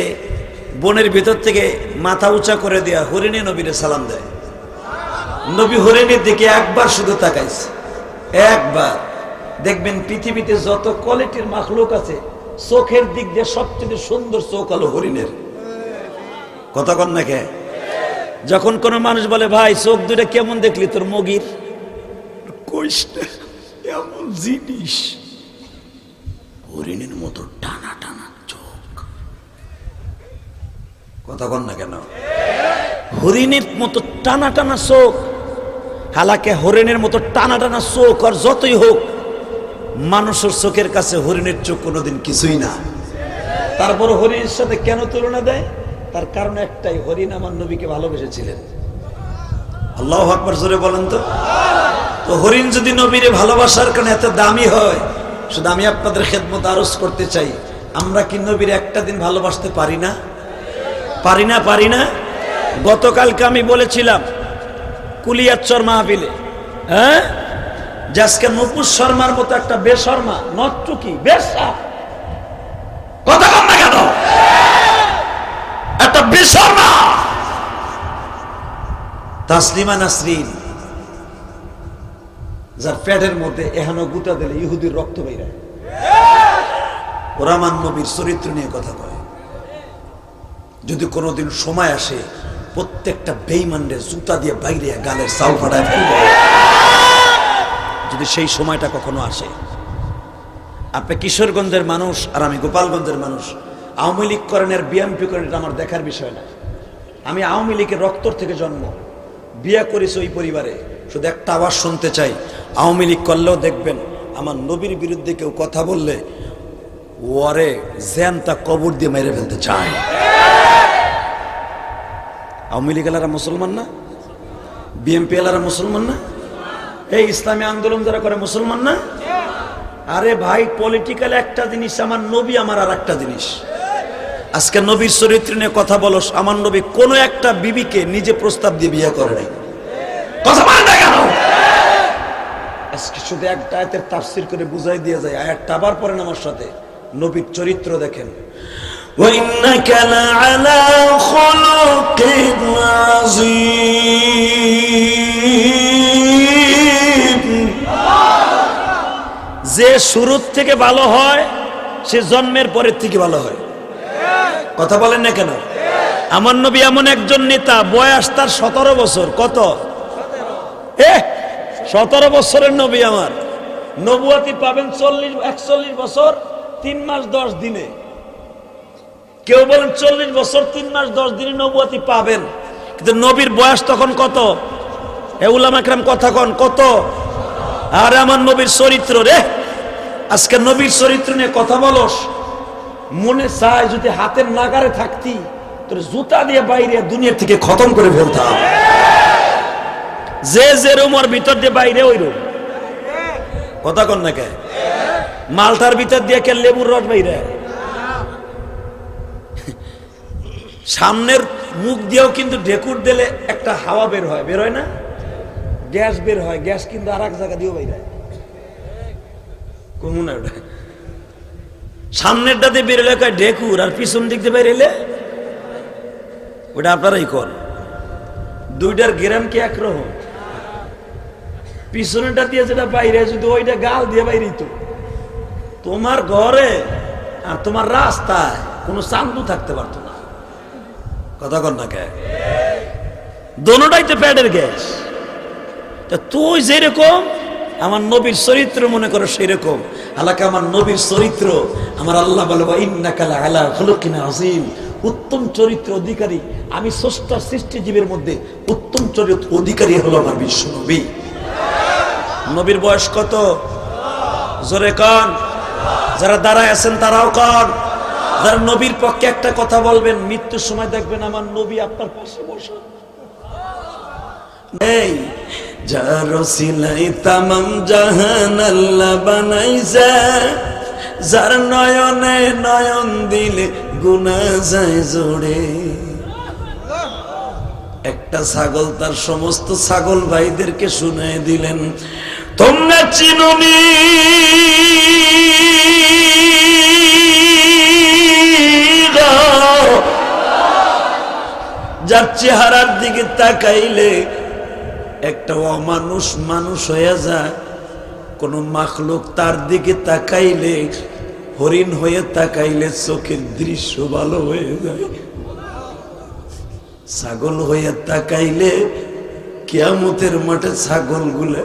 বনের ভিতর থেকে মাথা উঁচা করে দেয়া হরিণে নবীরে সালাম দেয়। নবী হরিণের দিকে একবার শুধু তাকাইছে, একবার। দেখবেন পৃথিবীতে যত কোয়ালিটির মাখলুক আছে, চোখের দিক দিয়ে সবচেয়ে সুন্দর চোখ হলো হরিণের। কথা কন না কে? যখন কোন মানুষ বলে ভাই চোখ দুইটা কেমন দেখলি তোর মগির, কইস না, এমন জিনিস হরিণের মতো টানা টানা চোখ। কথা কন না কেন? হরিণের মতো টানা টানা চোখ। হালাকে হরিণের মতো টানা টানা চোখ আর যতই হোক, মানুষের চোখের কাছে হরিণের চোখ কোনোদিন কিছুই না। তারপর হরিণের সাথে কেন তুলনা দেয়? তার কারণ একটাই, হরিণ আমার নবীকে ভালোবেসেছিলেন। আল্লাহু আকবার, জোরে বলেন তো। তো হরিণ যদি নবীরে ভালোবাসার কারণে এত দামি হয়, শুধু আমি আপনাদের খেদমত আরজ করতে চাই, আমরা কি নবীর একটা দিন ভালোবাসতে পারি না? পারি না? পারি না? গতকালকে আমি বলেছিলাম কুলিয়াচ্চর মাহফিলে, হ্যাঁ, যে আজকে নূপুর শর্মার মতো একটা বেশর্মা, নট্টুকি, বেশ্যা, কথা বল না কেন? একটা বেশর্মা তাসলিমা নাসরিন, যার পেটের মধ্যে এখনো গুতা দিলে ইহুদির রক্ত বের হয়। ওরা আমার নবীর চরিত্র নিয়ে কথা কয়। যদি কোনোদিন সময় আসে, প্রত্যেকটা বেঈমানরে জুতা দিয়ে বাইরে গালের চাল ফাটায় ফেলবে। যদি সেই সময়টা কখনো আসে। আপনি কিশোরগঞ্জের মানুষ আর আমি গোপালগঞ্জের মানুষ। আওয়ামী লীগ করেন আর বিএনপি করেন, এটা আমার দেখার বিষয় না। আমি আওয়ামী লীগের রক্তর থেকে জন্ম, বিয়ে করেছি ওই পরিবারে। শুধু একটা আওয়াজ শুনতে চাই, আওয়ামী লীগ করলেও দেখবেন আমার নবীর বিরুদ্ধে কেউ কথা বললে ওরে জ্যানটা কবর দিয়ে মেরে ফেলতে চায়। আওয়ামী লীগ এলারা মুসলমান না? বিএনপি এলারা মুসলমান না? এই ইসলামী আন্দোলন যারা করে মুসলমান না? আরে ভাই, পলিটিক্যাল একটা জিনিস, আমার নবী আমার আর একটা জিনিস। আজকে নবীর চরিত্র নিয়ে কথা বলো। আমার নবী কোনো একটা বিবিকে নিজে প্রস্তাব দিয়ে বিয়ে করে নাই। কথা বলেন না কেন? আজকে শুধু একটা আয়াতের তাফসীর করে বুঝাই দিয়ে যায়। আয়াতটা আবার পড়েন আমার সাথে। নবীর চরিত্র দেখেন। وَإِنَّكَ لَعَلَى خُلُقٍ عَظِيمٍ। যে শুরুর থেকে ভালো হয় সে জন্মের পরের থেকে ভালো হয়। কথা বলেন না কেন? আমার নবী এমন একজন নেতা, বয়স তার 17 বছর। কত? 17 বছরের নবী আমার। নবুয়তি পাবেন 41 বছর 3 মাস 10 দিনে। কেউ বলেন 40 বছর 3 মাস 10 দিনে নবুয়তি পাবেন, কিন্তু নবীর বয়স তখন কত? উলামা কেরাম কথা কন কত? আরে আমার নবীর চরিত্র রে, আজকে নবীর চরিত্র নিয়ে কথা বলস, মনে চায় যদি হাতের নাগারে থাকতি তোর জুতা দিয়ে বাইরে দুনিয়া থেকে খতম করে ফেলতাম। যে রুমের ভিতর দিয়ে বাইরে ওই রুম। কথা কন না কে? মালটার ভিতর দিয়ে কে লেবুর রস বাইরে? সামনের মুখ দিয়েও কিন্তু ঢেকুর দিলে একটা হাওয়া বের হয়, বের হয় না? গ্যাস বের হয়, গ্যাস কিন্তু আর এক জায়গা দিয়েও বাইরে। কমু না ওটা? সামনেরটা দিয়ে বেরোলে কয় ঢেকুর, আর পিছন দিক দিয়ে বেরোলে ওটা আপনারাই কর। দুইটার গ্রাম কি একরকম? পিছনেরটা দিয়ে যেটা বাইরে, যদি ওইটা গাল দিয়ে বাইরে, তো তোমার ঘরে আর তোমার রাস্তায় কোনো চান্দু থাকতে পারতো না। কথা কর না কে? দোনোটাই তো প্যাডের গ্যাস। তা তুই যেরকম আমার নবীর চরিত্র মনে করো সেরকম। আলাকা আমার নবীর চরিত্র, আমার আল্লাহ বলে ইন্নাকা লাআলা খুলুকিন আযীম, উত্তম চরিত্র অধিকারী। আমি স্রষ্টার সৃষ্টিজীবের মধ্যে উত্তম চরিত্র অধিকারী হলো আমার বিশ্ব নবী। নবীর বয়স কত? জোরে কান। যারা দাঁড়ায় আছেন তারাও কান। যারা নবীর পক্ষে একটা কথা বলবেন, মৃত্যুর সময় দেখবেন আমার নবী আপনার পাশে বসে। এই যার ওসিলাই তামাম জাহান আল্লাহ বানাইছে, যার নয়নে নয়ন দিলে গুনাহ যায় জোড়ে। একটা ছাগল তার সমস্ত ছাগল ভাইদেরকে শুনাই দিলেন, তোমরা চিনুনি যার চেহারার দিকে তাকাইলে একটা অমানুষ মানুষ হয়ে যায়, কোন মাখলুক তার দিকে তাকাইলে, হরিণ হয়ে তাকাইলে চোখের দৃশ্য ভালো হয়ে যায়, ছাগল হয়ে তাকাইলে কিয়ামতের মাঠে ছাগলগুলো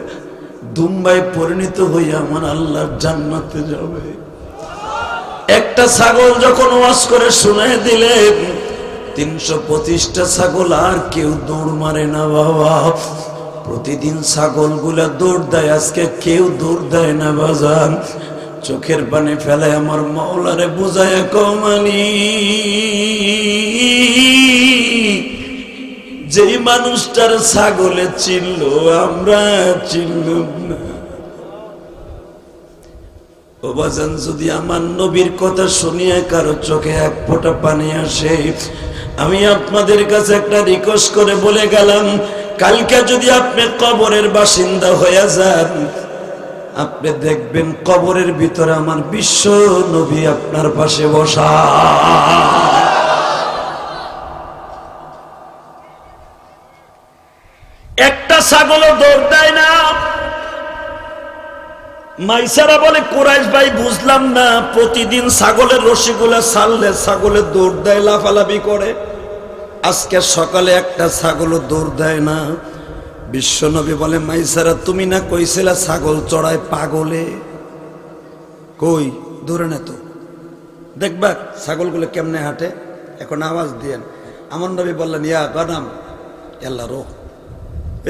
দুম্বায় পরিণত হয়ে আমার আল্লাহর জান্নাতে যাবে। একটা ছাগল যখন ওয়াজ করে শুনায় দিলেন, 325টা ছাগল আর কেউ দৌড় মারে না বাবা। প্রতিদিন ছাগলগুলা দৌড় দেয়, আজকে কেউ দৌড় দেয় না বাজান। চোখের পানি ফেলে আমার মাওলারে বুঝায় কমানি, যেই মানুষটার ছাগলে চিনল আমরা চিনলাম না। ও বাজান, যদি আমার নবীর কথা শুনিয়ে কারো চোখে এক ফোঁটা পানি আসে, আমি আপনাদের কাছে একটা রিকোয়েস্ট করে বলে গেলাম, কালকে যদি আপনি কবরের বাসিন্দা হয়ে যান, আপনি দেখবেন কবরের ভিতরে আমার বিশ্ব নবী আপনার পাশে বসা। একটা ছাগলও দৌড় দেয় না। মাইসারা বলে, কুরাইশ ভাই বুঝলাম না, প্রতিদিন ছাগলের রশিগুলা ছাড়লে ছাগলের দৌড় দেয়, লাফালাফি করে, আজকে সকালে একটা ছাগলও দৌড় দেয় না। বিশ্বনবী বলে, মাইসারা তুমি না কইছিলা ছাগল চড়ায় পাগলে, কই দৌড়ে না তো, দেখবা ছাগলগুলো কেমনে হাঁটে, এখন আওয়াজ দিয়েন। আমার নবী বললেন, ইয়া গানাম আল্লাহ রো,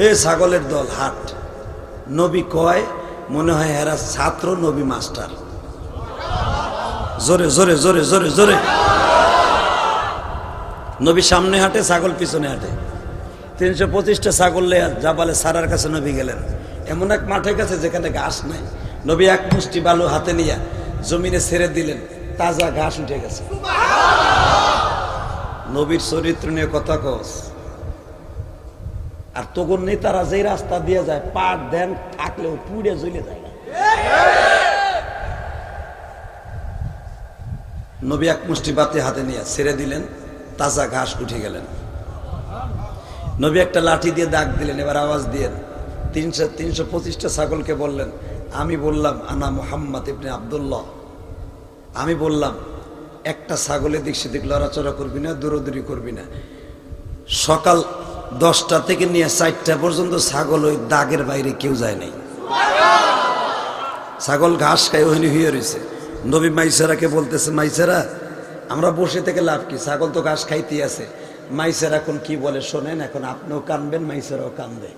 এ ছাগলের দল হাট। নবী কয়, মনে হয় এরা ছাত্র, নবী মাস্টার। জোরে জোরে জোরে জোরে জোরে। নবী সামনে হাঁটে, ছাগল পিছনে হাঁটে। 325টা ছাগল নিয়ে জাবালে সারার কাছে নবী গেলেন। এমন এক মাঠের কাছে যেখানে ঘাস নাই। নবী এক মুষ্টি বালু হাতে নিয়ে জমিনে ছেড়ে দিলেন, তাজা ঘাস উঠে গেছে। নবীর চরিত্র নিয়ে কথা কস। আর তখন নেতারা যেই রাস্তা দিয়ে যায়, পাট দেন থাকলেও পুড়ে জ্বলে যায় না। নবী এক মুষ্টি বাতি হাতে নিয়ে ছেড়ে দিলেন, তাজা ঘাস উঠে গেলেন। নবী একটা লাঠি দিয়ে দাগ দিলেন, এবার আওয়াজ দিয়ে 325টা ছাগলকে বললেন, আমি বললাম আনা মুহাম্মদ ইবনে আব্দুল্লাহ, আমি বললাম একটা ছাগলের দিক সেদিক লড়াচড়া করবি না, দৌড়দৌড়ি করবি না। সকাল 10টা থেকে নিয়ে 4টা পর্যন্ত ছাগল ওই দাগের বাইরে কেউ যায় নাই। ছাগল ঘাস খায় ওখানে হয়ে রয়েছে। নবী মাইসেরাকে বলতেছে, মাইসেরা আমরা বসে থেকে লাভ কি, ছাগল তো ঘাস খাইতে আছে। মাইসেরা এখন কি বলে শোনেন, এখন আপনিও কানবেন, মাইসেরাও কানবে।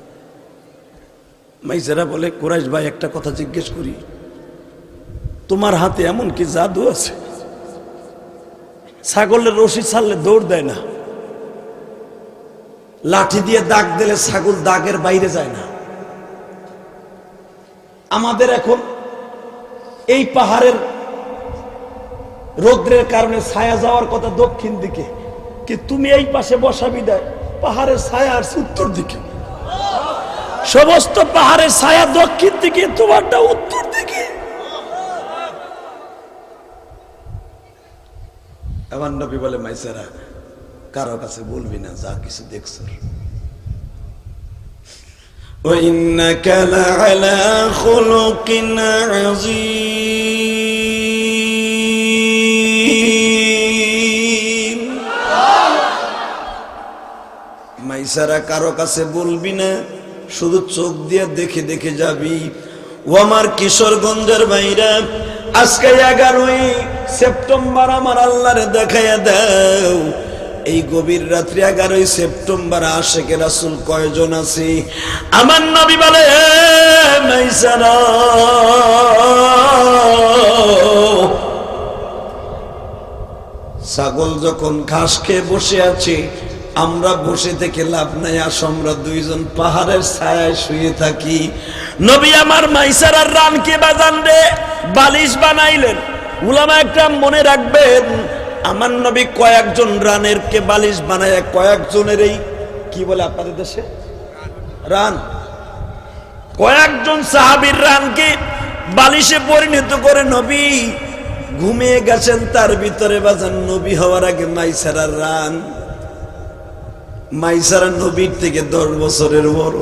মাইসেরা বলে, কুরাইশ ভাই একটা কথা জিজ্ঞেস করি, তোমার হাতে এমন কি জাদু আছে? ছাগলের রশি ছাড়লে দৌড় দেয় না, লাঠি দিয়ে দাগ দিলে ছাগল দাগের বাইরে যায় না। আমাদের এখন এই পাহাড়ের রৌদ্রের কারণে ছায়া যাওয়ার কথা দক্ষিণ দিকে, কি তুমি এই পাশে বসাবি দেয় পাহাড়ের ছায়া আর উত্তর দিকে। সমস্ত পাহাড়ের ছায়া দক্ষিণ দিকে, তোমারটা উত্তর দিকে। আমার নবী বলে, মাইসেরা কারো কাছে বলবি না যা কিছু দেখছো। وَإِنَّكَ لَعَلَى خُلُقٍ عَظِيمٍ। মাইসারা কারো কাছে বলবি না, শুধু চোখ দিয়ে দেখে দেখে যাবি। ও আমার কিশোরগঞ্জের ভাইরা, আজকে 11ই সেপ্টেম্বর আমার আল্লাহরে দেখাইয়া দাও। এই গভীর রাত্রি 11ই সেপ্টেম্বর আশিকে রাসূল কয়জন আছে? আমার নবী বলে, মাইসারা ছাগল যখন ঘাস খেয়ে বসে আছে, আমরা বসে থেকে লাভ নাই, আস আমরা দুইজন পাহাড়ের ছায়ায় শুয়ে থাকি। নবী আমার মাইসারার রানকে বাজান রে বালিশ বানাইলেন। উলামা একরাম মনে রাখবেন, আমার নবী কয়েকজন রানের কে বালিশ বানায়, কয়েকজনের এই কি বলে আপনাদের দেশে রান, কয়েকজন সাহাবীর রানকে বালিশে পরিণত করে নবী ঘুমিয়ে গেছেন। তার ভিতরে বাজান নবী হওয়ার আগে মাইসারার রান, মাইসারা নবীর থেকে 10 বছরের বড়।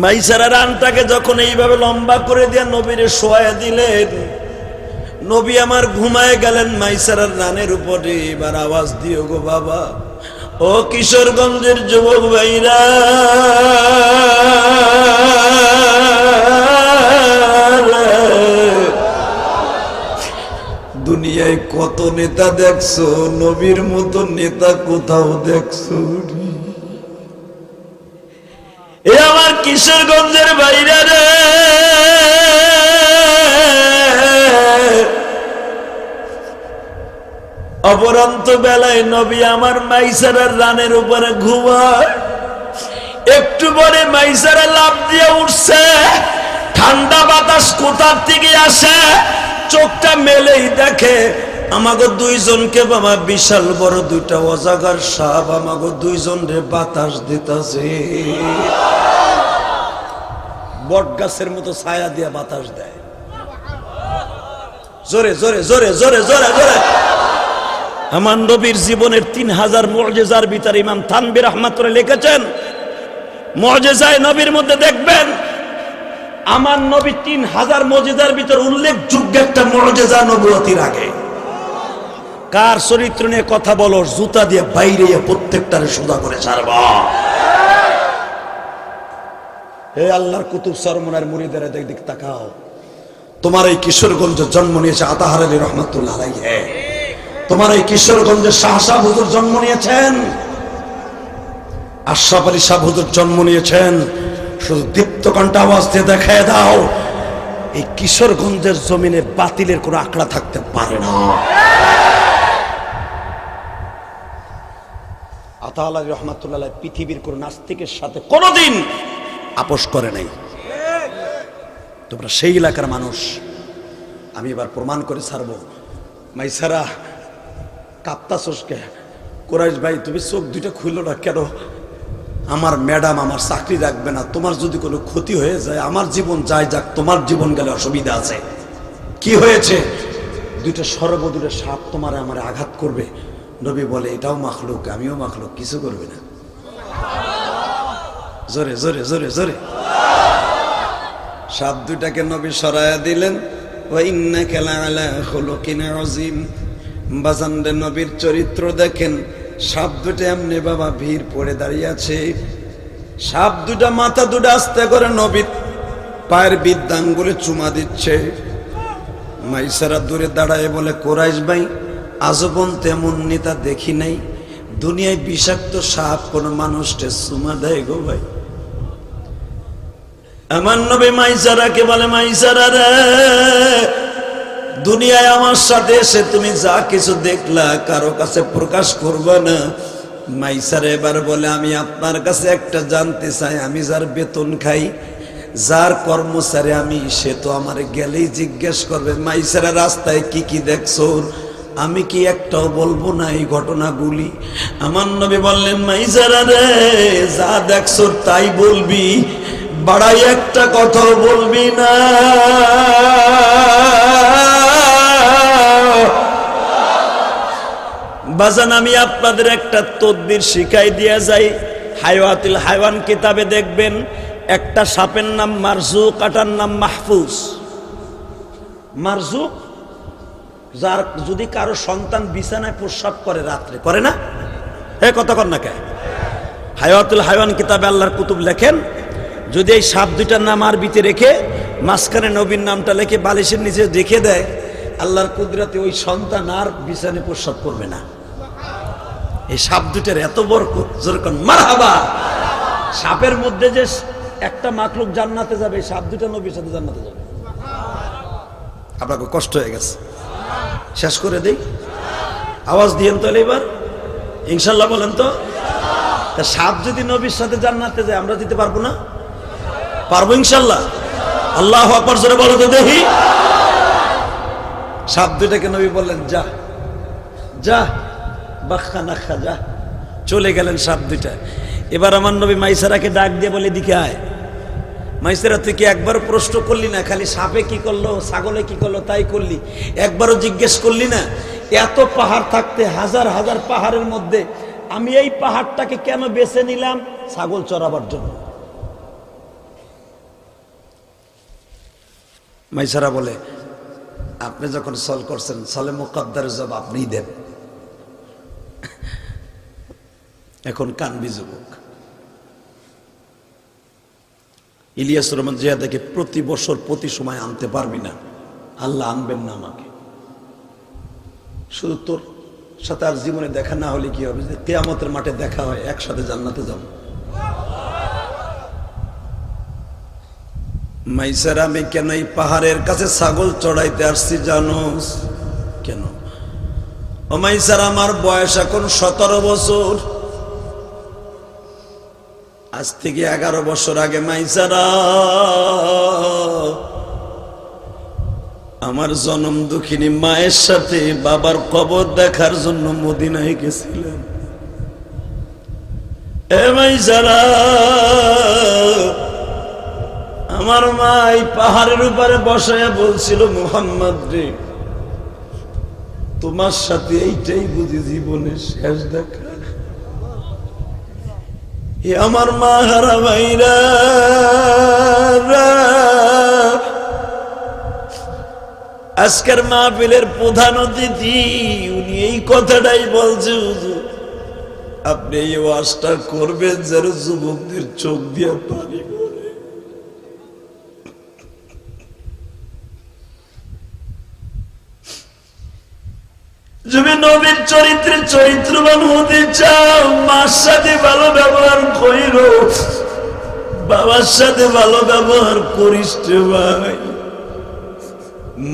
মাইসারা রানটাকে যখন এইভাবে লম্বা করে দিয়ে নবীরে শোয়া দিলেন, নবী আমার ঘুমায় গেলেন মাইসারার রানের উপরে। এবার আওয়াজ দিও গো বাবা, ও কিশোরগঞ্জের যুবক ভাইরা, দুনিয়ায় কত নেতা দেখছো, নবীর মতো নেতা কোথাও দেখছো? এ আমার কিশোরগঞ্জের ভাইরা রে, অপরান্ত বেলায় নবী আমার মাইসারার রানের উপরে ঘুমায়। একটু পরে মাইসারা লাফ দিয়ে উঠছে, ঠান্ডা বাতাস কোথার থেকে আসে, চোখটা মেলেই দেখে আমাগো দুইজনকে বাবা বিশাল বড় দুইটা অজাগার সাপ আমাগো দুইজন রে বাতাস দিতেছে। বট গাছের মতো ছায়া দিয়ে বাতাস দেয়, জোরে জোরে জোরে জোরে জোরে জোরে। আমার নবীর জীবনের 3000 মুজিজার ভিতরে ইমাম থানভী রাহমাতুল্লাহ লিখেছেন, মুজিজায়ে নবীর মধ্যে দেখবেন আমার নবী 3000 মুজিজার ভিতর উল্লেখযোগ্য একটা মুজিজা নবুয়তির আগে। কার চরিত্র নিয়ে কথা বলো, জুতা দিয়ে বাইরে প্রত্যেকটারে সোজা করে ছাড়বা। হে আল্লাহর কুতুব সরমুনার মুরিদেরা, দেখ দিক তাকাও, তোমার এই কিশোরগঞ্জে জন্ম নিয়েছে আতাহার আলী রহমাতুল্লাহ আলাইহি। তোমার এই কিশোরগঞ্জে শাহ সাহেব হুজুর জন্ম নিয়েছেন, আশরাফ আলী সাহেব হুজুর জন্ম নিয়েছেন। শুধু দীপ্ত কণ্ঠে আওয়াজ দিয়ে দেখায় দাও, এই কিশোরগঞ্জের জমিনে বাতিলের কোনো আঁকড়া থাকতে পারে না। আতাউল্লাহ রহমাতুল্লাহ পৃথিবীর কোন নাস্তিকের সাথে কোনোদিন আপোষ করে নাই। তোমরা সেই এলাকার মানুষ। আমি এবার প্রমাণ করে ছাড়বো। মাইসারা কাপ্তাসকে কোরাইশ ভাই তুমি চোখ দুইটা খুললো না কেন? আমার ম্যাডাম আমার চাকরি রাখবে না, তোমার যদি কোনো ক্ষতি হয়ে যায় আমার জীবন যায় যাক, তোমার জীবন গেলে অসুবিধা আছে। কি হয়েছে? দুইটা সর্বদূরে সাপ তোমার আমার আঘাত করবে। নবী বলে এটাও মাখলুক, আমিও মাখলুক, কিছু করবে না। জোরে জোরে জোরে জোরে সাপ দুইটাকে নবী সরায়া দিলেন। ওয়া ইন্নাকা লাআলা খুলুকিন আযীম। বাজানদের নবীর চরিত্র দেখেন। সাপ দুটো এমনি বাবা ভিড় পড়ে দাঁড়িয়ে আছে। সাপ দুটা মাথা দুটো আস্তে করে নবীর পায়ের বৃদ্ধাঙ্গুলে চুমা দিচ্ছে। মাইসারা দূরে দাঁড়ায় বলে কোরাইশ ভাই আজীবন তেমন নেতা দেখি নাই, দুনিয়ায় বিষাক্ত সাপ কোন মানুষকে চুমা দেয় গো ভাই। আমার নবী মাইসারাকে বলে মাইসারা রে, দুনিয়ায় আমার সাথে এসে তুমি যা কিছু দেখলা কারো কাছে প্রকাশ করবে না। মাইসারা এবার বলে আমি আপনার কাছে একটা জানতে চাই, আমি যার বেতন খাই, যার কর্মচারী আমি, সে তো আমার গেলেই জিজ্ঞেস করবে মাইসারা রাস্তায় কি কি দেখছো, আমি কি একটাও বলবো না এই ঘটনাগুলি? আমার নবী বললেন মাইসারা রে, যা দেখছো তাই বলবি, বাড়াই একটা কথাও বলবি না। বাজান আমি আপনাদের একটা তদবির শিখাই দিয়া যাই। হায়াতুল হায়ওয়ান কিতাবে দেখবেন একটা সাপের নাম মারজুক, আটার নাম মাহফুজ। মারজুক যার যদি কারো সন্তান বিছানায় প্রস্রাব করে রাত্রে, করে না? হে কথা কর না কে? হায়াতুল হায়ওয়ান কিতাবে আল্লাহর কুতুব লেখেন যদি এই সাপ দুইটার নাম আরবিতে রেখে মাঝখানে নবীর নামটা লেখে বালিশের নিচে রেখে দেয়, আল্লাহর কুদরতে ওই সন্তান আর বিছানায় প্রস্রাব করবে না। এই সাপ দুটার এত বরকত, যেরকম মারহাবা। সাপের মধ্যে যে একটা মাখলুক জান্নাতে যাবে, সাপ দুটা নবীর সাথে জান্নাতে যাবে। আপনাকে কষ্ট হয়ে গেছে, শেষ করে দেই। আওয়াজ দিয়েন তো এবার ইনশাল্লাহ বলেন তো। তা সাপ যদি নবীর সাথে জান্নাতে যায় আমরা দিতে পারবো না? পারবো ইনশাল্লাহ। আল্লাহু আকবার জোরে বলো তো দেখি। সাপ দুটাকে নবী বললেন যা যা বাখা না খা, যা। চলে গেলেন সাপ দুইটা। এবার আমার নবী মাইসারাকে ডাক দিয়ে বলে দিকে আয়। মাইসারা তুই কি একবারও প্রশ্ন করলি না? খালি সাপে কি করলো, ছাগলে কি করলো তাই করলি, একবারও জিজ্ঞেস করলি না? এত পাহাড় থাকতে হাজার হাজার পাহাড়ের মধ্যে আমি এই পাহাড়টাকে কেন বেছে নিলাম? ছাগল চড়াবার জন্য। মাইসারা বলে আপনি যখন সল করছেন সলে মুকদ্দারের জবাব আপনিই দেন। এখন কানবি যুবক। ইলিয়াস রহমান জিয়াদাকে প্রতি বছর প্রতি সময় আনতে পারবি না, আল্লাহ আনবেন না আমাকে। শুধু তোর সাথে আর জীবনে দেখা না হলে কি হবে, কিয়ামতের মাঠে দেখা হয়, একসাথে জান্নাতে যাব। মাইসারা আমি কেন এই পাহাড়ের কাছে ছাগল চড়াইতে আসছি জানোস কেন? ও মাইসারা আমার বয়স এখন 17 বছর। আজ থেকে 11 বছর আগে মাইসারা আমার জনম দুঃখিনী মায়ের সাথে বাবার কবর দেখার জন্য মদিনায় গেছিলাম। এ মাইসারা আমার মা এই পাহাড়ের উপরে বসায় বলছিল মুহাম্মদ রে, তোমার সাথে এইটাই বুঝি জীবনের শেষ দেখা। আমার মা হারা ভাইরা, আজকের মাহফিলের প্রধান অতিথি উনি এই কথাটাই বলছে, হুজুর আপনি এই ওয়াজটা করবেন যেন যুবকদের চোখ দিয়ে পানি পড়ে। তুমি নবীর চরিত্রে চরিত্রবান হতে চাও, মার সাথে ভালো ব্যবহার কইরো, বাবার সাথে ভালো ব্যবহার করিস রে ভাই।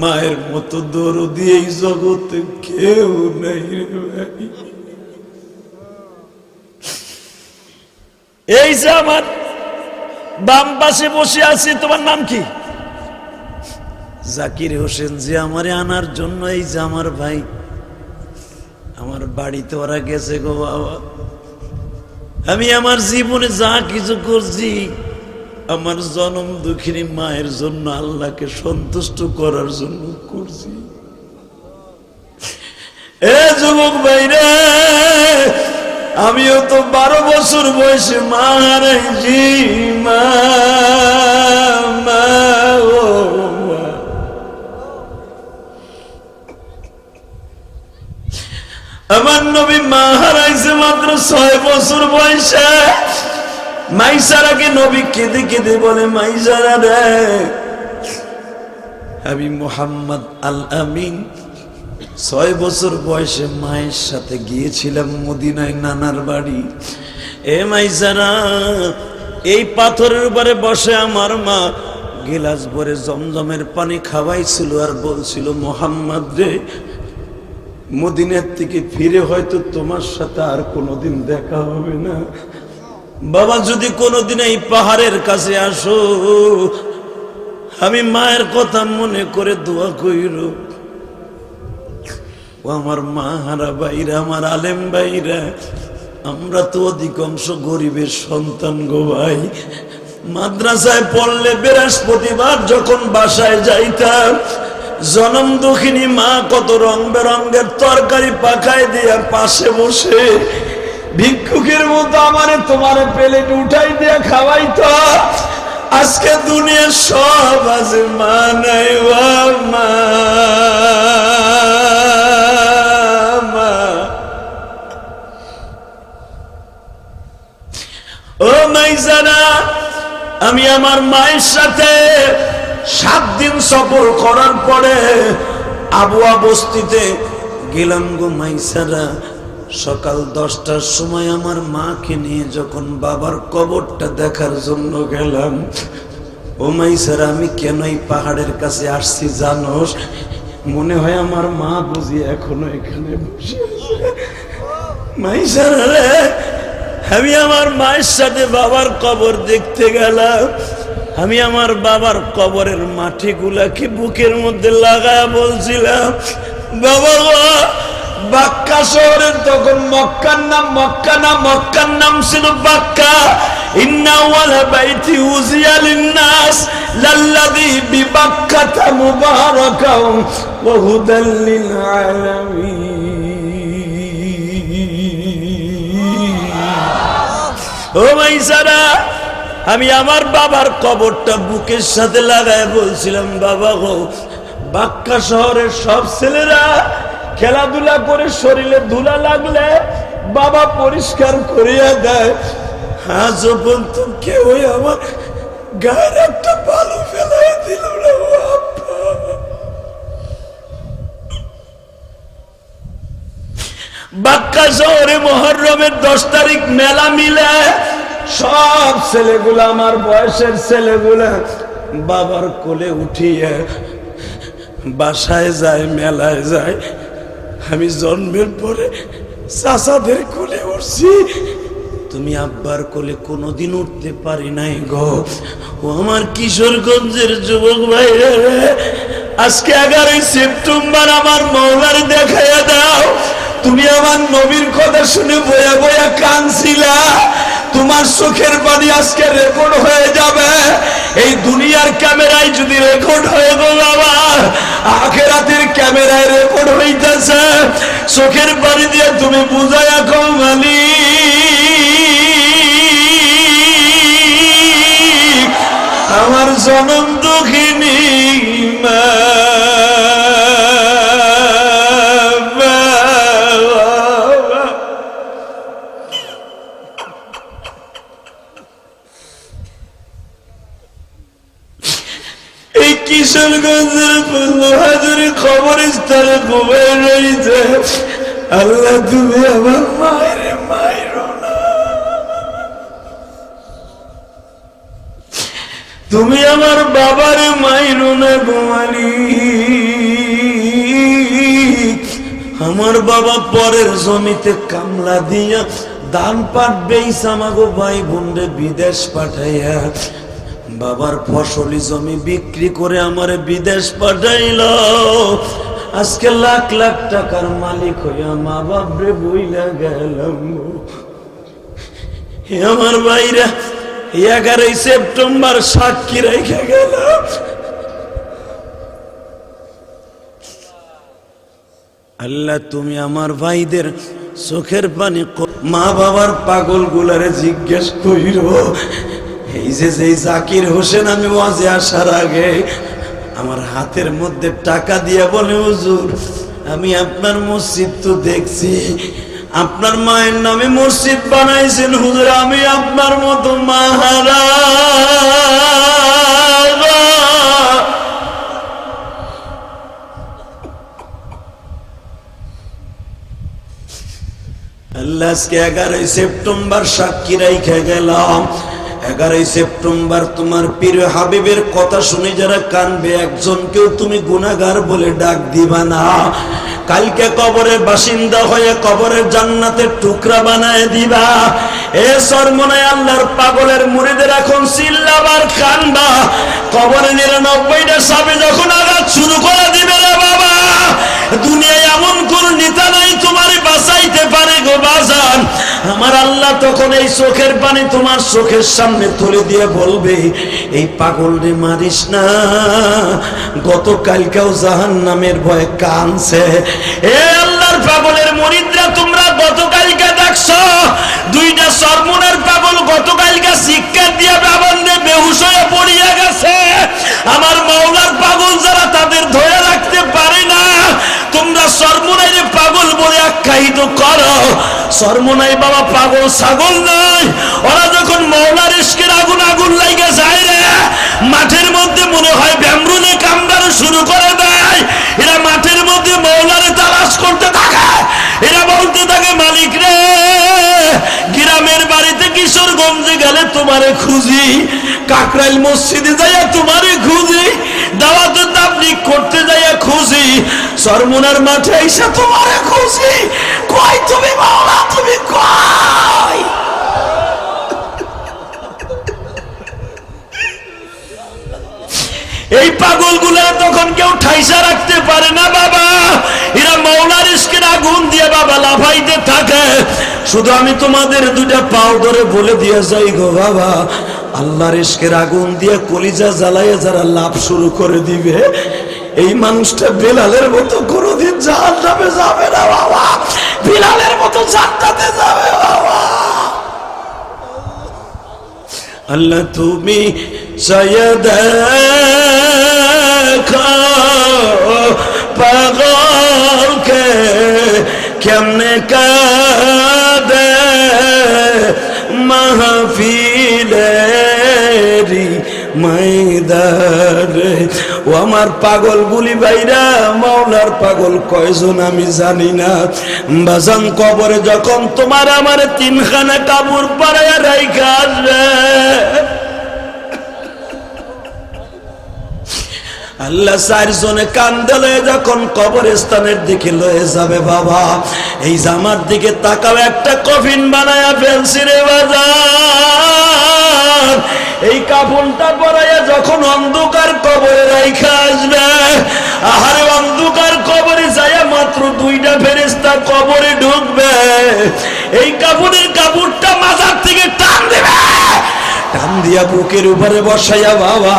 মায়ের মতো দরদি এই জগতে কেউ নাই রে ভাই। এই যে আমার বাম পাশে বসে আছি, তোমার নাম কি? জাকির হোসেন। যে আমারে আনার জন্য এই যে আমার ভাই, আমার বাড়িতে ওরা গেছে গো বাবা। আমি আমার জীবনে যা কিছু করছি আমার জনম দুঃখিনী মায়ের জন্য, আল্লাহকে সন্তুষ্ট করার জন্য করছি। এ যুবক ভাইরে, আমিও তো 12 বছর বয়সে মা হারাইছি। মা মা ও মা। আমার নবী মা হারাইছে মাত্র 6 বছর বয়সে। মাইসারাকে নবী কেঁদে কেঁদে বলে, মাইসারা রে, আমি মুহাম্মদ আল আমিন 6 বছর বয়সে মায়ের সাথে গিয়েছিলাম মদিনায় নানার বাড়ি। এ মাইসারা, এই পাথরের উপরে বসে আমার মা গিলাস ভরে জমজমের পানি খাওয়াইছিল আর বলছিল, মুহাম্মদ রে, মদিনার থেকে ফিরে হয়তো তোমার সাথে আর কোনোদিন দেখা হবে না। বাবা, যদি কোনোদিন এই পাহাড়ের কাছে আসো, আমি মায়ের কথা মনে করে দোয়া কইর। ও আমার মা হারা ভাইরা, আমার আলেম ভাইরা, আমরা তো অধিকাংশ গরিবের সন্তান গো ভাই। মাদ্রাসায় পড়লে বৃহস্পতিবার যখন বাসায় যাইতাম, জনম দুঃখিনী মা কত রং বেরঙ্গের তরকারি পাকায় দিয়া পাশে বসে ভিক্ষুকের মতো আমারে তোমারে প্লেট উঠাই দিয়া খাওয়াইতো। আজকে দুনিয়া সব আছে, মা নাই মা। ও মাইজানা, আমি আমার মায়ের সাথে 7 দিন সফর করার পরে আবুয়া বস্তিতে গেলাম গো মাইসারা। সকাল 10টার সময় আমার মাকে নিয়ে যখন বাবার কবরটা দেখার জন্য গেলাম, ও মাইসারা, আমি কেন এই পাহাড়ের কাছে আসছি জানোস? মনে হয় আমার মা বুঝি এখনো এখানে বসে আছে। মাইসারা রে, আমি আমার মায়ের সাথে বাবার কবর দেখতে গেলাম। আমি আমার বাবার কবরের মাটিগুলাকে বুকের মধ্যে লাগায় বলছিলাম, বাবা গো, বাক্কা শহরের তখন মক্কার নাম মক্কা না, মক্কার নাম ছিল বাক্কা। ইন্না ওয়ালা বাইতি উজিয়া লিন-নাস লাল্লাযী বিবাক্কাতা মুবারাকাও ওয়া হুদাল লিল আলামিন। ও মাইসারা, আমি আমার বাবার কবরটা বুকের সাথে লাগায় বলছিলাম, বাবা গো, বাক্কা শহরের সব ছেলেরা খেলাধুলা করে শরীরে ধুলা লাগলে বাবা পরিষ্কার করিয়া দেয়, আজ পর্যন্ত কেউ আমার গায়ের একটা বালু ফেলাই দিল না। বাক্কা শহরে মুহররমের 10 তারিখ মেলা মিলে সব ছেলেগুলা, আমার বয়সের ছেলেগুলা বাবার কোলে উঠিয়ে বাসায় যায়, মেলায় যায়। আমি জন্মের পরে চাচাদের কোলে উঠছি, তুমি আব্বার কোলে কোনোদিন উঠতে পারি নাই গো। ও আমার কিশোরগঞ্জের যুবক ভাইরা, আজকে 11 সেপ্টেম্বর আমার মওলার দেখাইয়া দাও। তুমি আমার নবীর কথা শুনে বয়া বয়া কাঁদছিলা, তোমার চোখের পানি আজকে রেকর্ড হয়ে যাবে। এই দুনিয়ার ক্যামেরায় যদি রেকর্ড হয়ে গো বাবা, আখিরাতের ক্যামেরায় রেকর্ড হইতেছে। চোখের পানি দিয়ে তুমি বুঝাইয়া কও, মালিক, আমার জনম দুঃখিনী মা। কিশোরগঞ্জের ফুলহাজুরি কবরস্থানে ঘুমিয়ে রয়েছে। আল্লাহ, তুমি আমার মায়ের মাইরো না, তুমি আমার বাবার মাইরো না গো মালিক। আমার বাবা পরের জমিতে কামলা দিয়া ধান পাট বেইস আমাগো ভাই বোনরে বিদেশ পাঠাইয়া বাবার ফসলি জমি বিক্রি করে আমারে বিদেশ পাঠাইল। আজকে লাখ লাখ টাকার মালিক হইয়া মা বাপরে বইলা গেলাম। আমার ভাইরা 11 সেপ্টেম্বর সাক্ষী রেখে গেল। আল্লাহ তুমি আমার ভাইদের চোখের পানি, মা বাবার পাগল গুলারে জিজ্ঞেস কইর, এই যে জাকির হোসেন আমি ওয়াজে আসার আগে আমার হাতের মধ্যে টাকা দিয়ে বলে, হুজুর আমি আপনার মসজিদ তো দেখছি, আপনার মায়ের নামে মসজিদ বানাইছেন, হুজুর আমি আপনার মতো মাহারা। আল্লাহ আজকে 11 সেপ্টেম্বর সাক্ষী রাইখা গেলাম। 11 সেপ্টেম্বর তোমার প্রিয় হাবিবের কথা শুনে যারা কানবে, একজনকেও তুমি গুনাহগার বলে ডাক দিবা না। কালকে কবরের বাসিন্দা হয়ে কবরের জান্নাতের টুকরা বানায় দিবা। এ সরমনায় আল্লাহর পাগলের মুরিদের এখন চিল্লাবার কানবা। কবরে 99টা সাপে যখন আঘাত শুরু করে দিবে রে বাবা, দুনিয়ায় এমন কোন নেতা নাই তোমারে বাঁচাইতে পারে গো বাজান। আমার আল্লাহ তখন এই চোখের পানি তোমার চোখের সামনে তুলে দিয়ে বলবে, এই পাগল রে মারিস না, গতকালকেও জাহান্নামের ভয়ে কানছে। এ আল্লাহর পাগলের মুরিদরা তোমরা গতকালকে দেখছো, 2টা সরমনের পাগল গতকালকে শিক্ষা দিয়ে বাবান্নে বেহুশ হয়ে পড়িয়া গেছে। আমার মাওলার পাগল যারা তাদের ধরে রাখতে পারে না, তোমরা সরমনাইরে পাগল বলে আখ্যায়িত করো। সরমনাই বাবা পাগল ছাগল নয়, ওরা যখন মাওলার ইশকের আগুন আগুন লাগে যায় রে, মাঠের মধ্যে মনে হয় ব্যামরুনে কামড়ানো শুরু করে দেয়। এরা মাঠের মধ্যে মাওলারে তালাশ করতে থাকে, এরা বলতে থাকে মালিক রে, গ্রামের বাড়িতে কিশোরগঞ্জে গেলে তোমারে খুঁজি, কাকরাইল মসজিদে যাইয়া তোমারে খুঁজি, দাওয়াতে তাবলীগ করতে যাইয়া খুঁজি, সরমনার মাঠে আইসা তোমারে খুঁজি। কই তুমি মাওলা, তুমি কই? এই পাগলগুলা তখন কেউ ঠাইসা রাখতে পারে না বাবা। এরা মাওলার ইশকের আগুন দিয়ে বাবা লাফাইতে থাকে। শুধু আমি তোমাদের 2টা পাও ধরে বলে দিয়ে যাই গো বাবা, আল্লাহর ইশকের আগুন দিয়ে কলিজা জ্বালাইয়া যারা লাভ শুরু করে দিবে, এই মানুষটা বেলালের মতো কোনোদিন জাহান্নামে যাবে না বাবা, বেলালের মতো জান্নাতে যাবে বাবা। আল্লাহ তুমি চাইয়া দেখো পাগলকে কেমনে কাঁদে মাহফিলেরি ময়দানে। ও আমার পাগল গুলি ভাইরা, মাওলার পাগল কয়জন আমি জানি না। বাজান কবরে যখন তোমার আমার 3খানা কাপড় পরাইয়া রাইখা আসবে, আল্লাহ 4 জনে কান্দে লয়ে যখন কবরস্থানের দিকে লয়ে যাবে বাবা, এই জামার দিকে তাকাও, একটা কফিন বানায়া ফেলছি রে বাজার। এই কাফনটা পরাইয়া যখন অন্ধকার কবরে রাইখা আসবে, আহারে অন্ধকার কবরে যাইয়া মাত্র 2টা ফেরেশতা কবরে ঢুকবে, এই কাফনের কাপড়টা মাথার থেকে টান দেবে, টান দিয়া বুকের উপরে বসাইয়া বাবা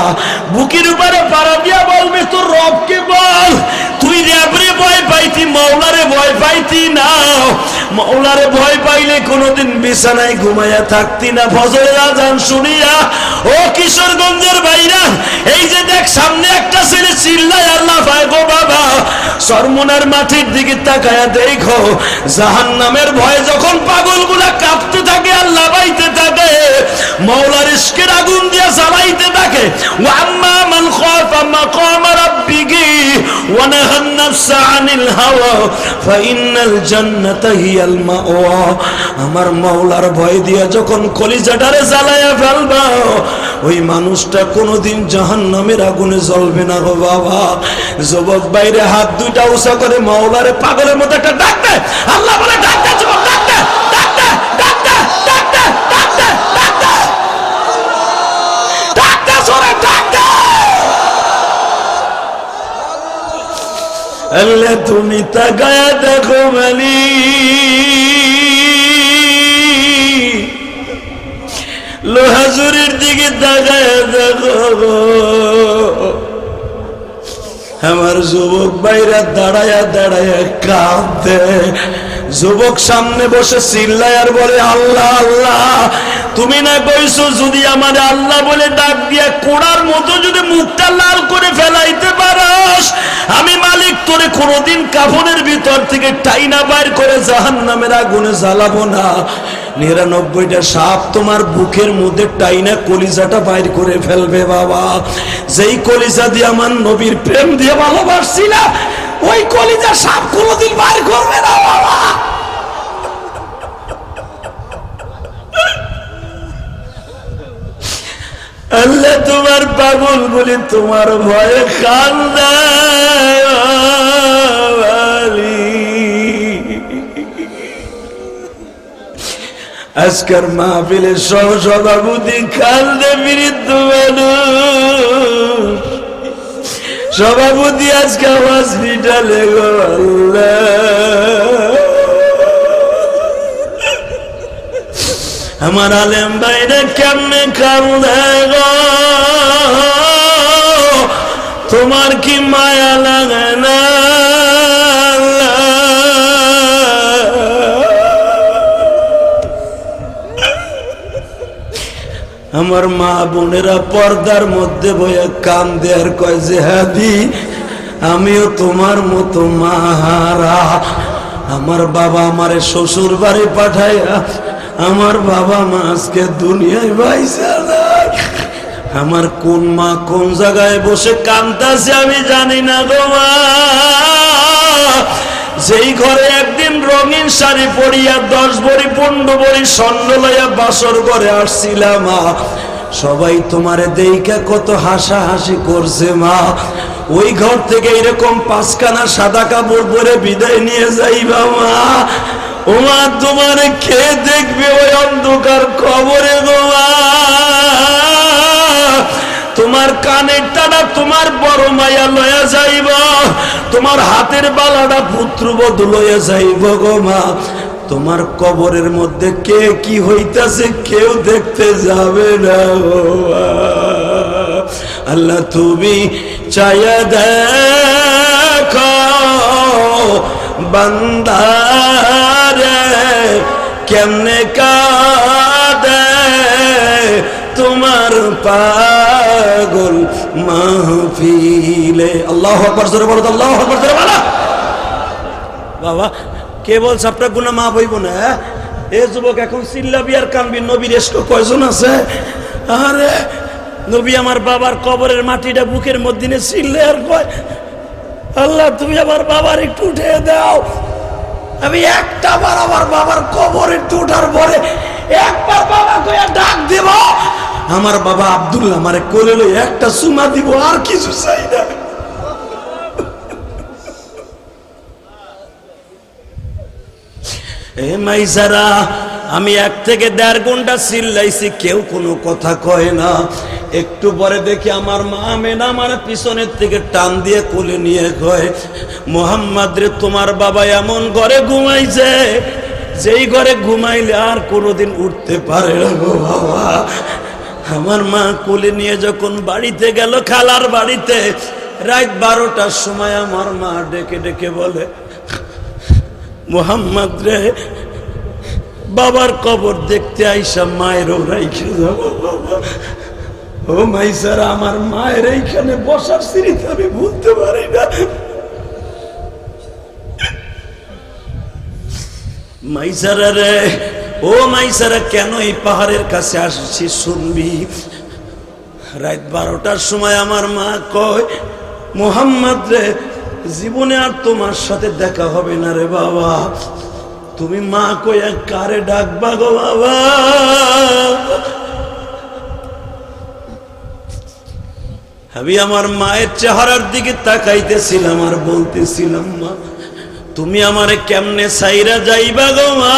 বুকের উপরে পাড়া দিয়া বলবে, তোর রবকে বল, তুই র্যাবরে ভয় পাইতি, মাওলারে ভয় পাইতি না। মাওলারে ভয় পাইলে কোনোদিন বিছানায় ঘুমাইয়া থাকতি না। ফজরের আজান শুনিয়া ও কিশোরগঞ্জের ভাইরা, এই যে দেখ সামনে একটা ছেলে চিল্লায় আল্লাহ ভাই গো বাবা, সরমনার মাটির দিকে তাকায়া দেখো, জাহান্নামের ভয়ে যখন পাগলগুলা কাঁপতে থাকে, আল্লাহ বাইতে থাকে, মাওলার ইশকের আগুন দিয়া জ্বালাইতে থাকে। ওয়া আম্মা মান খাফা মাকাম রাব্বিহি ওয়া নাহান নাফসা আনিল হাওয়া ফাইন্নাল জান্নাতা হিয়াল মাওয়া। আমার মাওলার ভয় দিয়া যখন কলিজাটারে জ্বালায়া ফেলবা, ওই মানুষটা কোনোদিন জাহান্নামের আগুনে জ্বলবে না গো বাবা। যুবক বাইরে হাত 2টা উঁচা করে মাওলারে পাগলের মতো একটা ডাক দে। আল্লাহ বলে ডাক দে, যুবক ডাক দে, ডাক দে, ডাক দে। আল্লাহ তুমি তাকায়া দেখো লোহাজুরির দিকে তাকায়া দেখো আমার যুবক ভাইরা দাঁড়ায়া দাঁড়ায়া কাঁদে যুবক সামনে বসে চিল্লায় আর বলে আল্লাহ আল্লাহ তুমি না কইছো যদি আমার আল্লাহ বলে ডাক দিয়া কোড়ার মতো যদি মুখটা লাল করে ফেলাইতে পারস আমি মালিক তোরে কোনোদিন কাফনের ভিতর থেকে টাইনা বাইর করে জাহান্নামের আগুনে জ্বালাবো না। 99টা সাপ তোমার বুকের মধ্যে টাইনা কলিজাটা বাইর করে ফেলবে বাবা। যেই কলিজা দিয়ে আমার নবীর প্রেম দিয়ে ভালোবাসছিলা ওই কলিজা সাপ কোনোদিন বাইর করবে না বাবা। আল্লাহ তোমার পাগল বলে তোমার ভয়ে কান্দে আজকের মাহফিলে সভাপতি কান্দে বৃদ্ধ মানুষ সভাপতি আজকে হসপিটালে গো আল্লাহ আমার আলেম ভাইরা কেমনে কান্দে গো তোমার কি মায়া লাগে না আমার মা বোনেরা পর্দার মধ্যে বইয়া কান্দে আর কয় যে হাদি আমিও তোমার মতো মাহারা। আমার বাবা আমারে শ্বশুর বাড়ি পাঠাইয়া আমার বাবা মা আজকে দুনিয়ায় বাইসা নাই। আমার কোন মা কোন জায়গায় বসে কাঁদতাছে আমি জানি না গো মা। যেই ঘরে একদিন রঙিন শাড়ি পরিয়া 10 ভরি 15 ভরি স্বর্ণ লইয়া বাসর ঘরে আসছিলাম মা, সবাই তোমারে দেইখা কত হাসাহাসি করছে মা। ওই ঘর থেকে এরকম 5খানা সাদা কাপড় পরে বিদায় নিয়ে যাইবা মা। ও মা তোমারে কে দেখবে ওই অন্ধকার কবরে গো মা। তোমার কানের টানা তোমার বড় মায়া লয়া যাইব, তোমার হাতের বালাটা পুত্রবধূ লয়া যাইব গো মা। তোমার কবরের মধ্যে কে কি হইতাছে কেউ দেখতে যাবে না গো মা। আল্লাহ তুমি চায়া দেখো বান্দারে কেমনে কাঁদে তোমার পাগল মাহফিলে। আল্লাহু আকবার জোরে বলো, আল্লাহু আকবার জোরে বলো। বাবা কে বলছে আপনার গুনাহ মাফ হইব না? এ যুবক এখন চিল্লাবি আর কানবি, নবীর এসক কয়জন আছে? আরে নবী আমার বাবার কবরের মাটিটা বুকের মধ্যে নিয়ে চিল্লে আর কয় আল্লাহ তুমি আমার বাবার একটু উঠে দাও। আমি একটা বার আমার বাবার কবরে উঠার পরে একবার বাবা কইয়া ডাক দেব, আমার বাবা আব্দুল্লাহ আমারে কোলে লই একটা চুমা দিব, আর কিছু চাই না। এ মাইজারা আমি 1 থেকে 1.5 ঘন্টা চিল্লাইছি, কেউ কোনো কথা কয় না। একটু পরে দেখি আমার মা মেনা আমার পিছনের থেকে টান দিয়ে কোলে নিয়ে কয় মোহাম্মদ রে তোমার বাবা এমন ঘরে ঘুমাইছে যেই ঘরে ঘুমাইলে আর কোনোদিন উঠতে পারে না গো বাবা। আমার মা কোলে নিয়ে যখন বাড়িতে গেল, খালার বাড়িতে, রাত 12টার সময় আমার মা ডেকে ডেকে বলে মোহাম্মদ রে বাবার কবর দেখতে আইসা মায়েরও রাইখে যাবো বাবা। ও মাইসার আমার মায়ের এইখানে বসার স্মৃতি আমি ভুলতে পারি না। মাইসারা রে, ও মাইসারা কেন এই পাহাড়ের কাছে আসছি শুনবি। রাত 12টার সময় আমার মা কয় মোহাম্মদ রে জীবনে আর তোমার সাথে দেখা হবে না রে বাবা। তুমি মা কইয়া কারে ডাকবা গো বাবা? আমি আমার মায়ের চেহারার দিকে তাকাইতেছিলাম আর বলতেছিলাম মা তুমি আমারে কেমনে সাইরা যাইবা গো মা?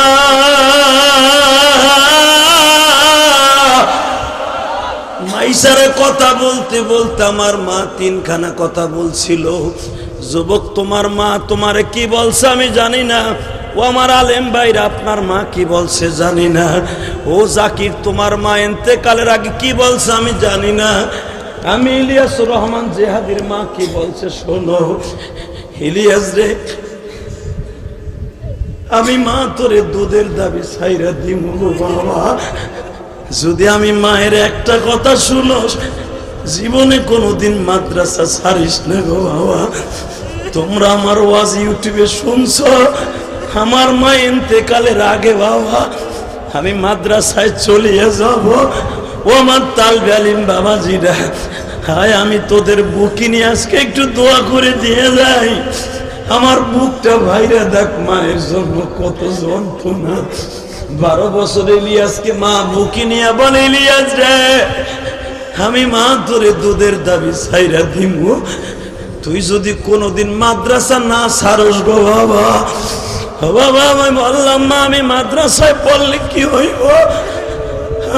মাইসারে কথা বলতে বলতে আমার মা 3খানা কথা বলছিল। যুবক, তোমার মা তোমারে কি বলছে আমি জানি না। ও আমার আলেম ভাইরা, আপনার মা কি বলছে জানি না। ও জাকির, তোমার মা ইন্তেকালের আগে কি বলছে আমি জানি না। আমি ইলিয়াসুর রহমান জেহাদির মা কি বলছে শোনো। ইলিয়াস রে, আমি মা তোরে দুধের দাবি ছাইরা দিমু গো বাবা, যদি আমি মায়ের একটা কথা শুনো, জীবনে কোনোদিন মাদ্রাসা ছাড়িস না গো বাবা। তোমরা আমার ওয়াজ ইউটিউবে শুনছ, আমার মা ইন্তেকালের আগে বাবা আমি মাদ্রাসায় চলিয়ে যাব। ও আমার তালবে আলিম বাবাজিরা, হায় আমি তোদের বুকি নিয়ে আজকে একটু দোয়া করে দিয়ে যাই। আমার বুকটা ভাইরা দেখ, মায়ের জন্য কত যন্ত্রণা। 12 বছর ইলিয়াসকে মা বুকি নিয়ে বলে, ইলিয়াস রে, আমি মা তোরে দুধের দাবি ছাইরা দিমু, তুই যদি কোনোদিন মাদ্রাসা না ছাড়স গো বাবা। বাবা আমি বললাম, মা আমি মাদ্রাসায় পড়লে কি হইব?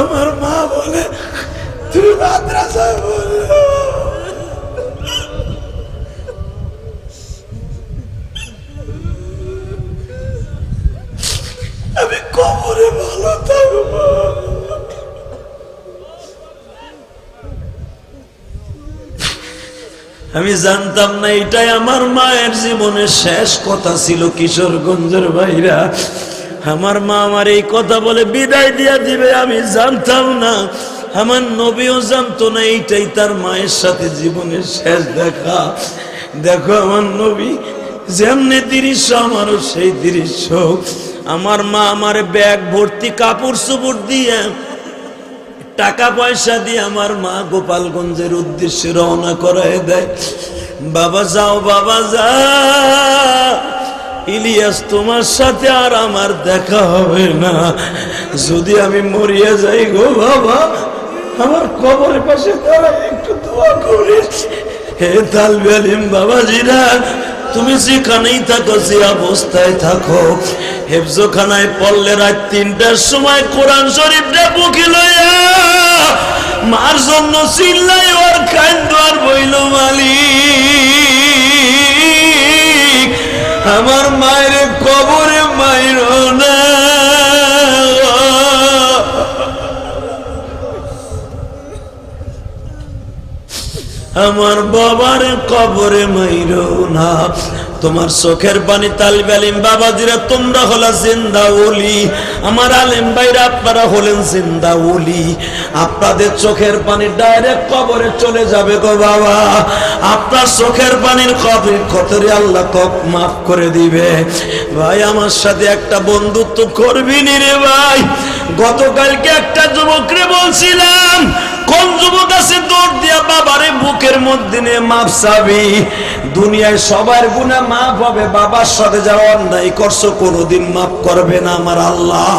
আমার মা বলে, তুই মাদ্রাসায় পড়লে আমি কবরে ভালো থাকবো। আমি জানতাম না এটাই আমার মায়ের জীবনের শেষ কথা ছিল। কিশোরগঞ্জের ভাইরা, আমার মা আমার এই কথা বলে বিদায় দিয়া দিবে আমি জানতাম না। আমার নবীও জানতো না এইটাই তার মায়ের সাথে জীবনের শেষ দেখা। দেখো আমার নবী যেমনি দৃশ্য, আমারও সেই দৃশ্য। আমার মা আমার ব্যাগ ভর্তি কাপড় চোপড় দিয়ে, টাকা পয়সা দিয়ে আমার মা গোপালগঞ্জের উদ্দেশ্যে রওনা করায় দেয়। বাবা যাও, বাবা যা, ইলিয়াস তোমার সাথে আর আমার দেখা হবে না। যদি আমি মরিয়া যাই গো বাবা, আমার কবরের পাশে দাঁড়ায় একটু দোয়া করিস। হে তালবে আলিম বাবাজিরা, তুমি যেখানেই থাকো, যে অবস্থায় থাকো, হেফজোখানায় পড়লে রাত 3টার সময় কোরআন শরীফটা বুকে লইয়া মার জন্য চিল্লাই ওর কান্দ আর বইল, মালিক আমার মায়ের কবরে মাইরো না। আমার বাবার কবরে মাইরো না। তোমার চোখের পানি তালবে আলিম বাবাজিরা, তোমরা হলা জিন্দা ওলি। আমার আলেম ভাইরা, আপনারা হলেন জিন্দা ওলি। আপনাদের চোখের পানি ডাইরেক্ট কবরে চলে যাবে গো বাবা। আপনার চোখের পানির কতরে আল্লাহ মাফ করে দিবে। ভাই আমার সাথে একটা বন্ধুত্ব করবি নি রে ভাই? গতকালকে একটা যুবকরে বলছিলাম, কোন যুবক আছে দৌড় দিয়া বাবারে বুকের মধ্যে নিয়ে মাপ চাবি? দুনিয়ায় সবার গুনাহ মাফ হবে, বাবার সাথে যারা অন্যায় করছো কোনোদিন মাফ করবে না আমার আল্লাহ।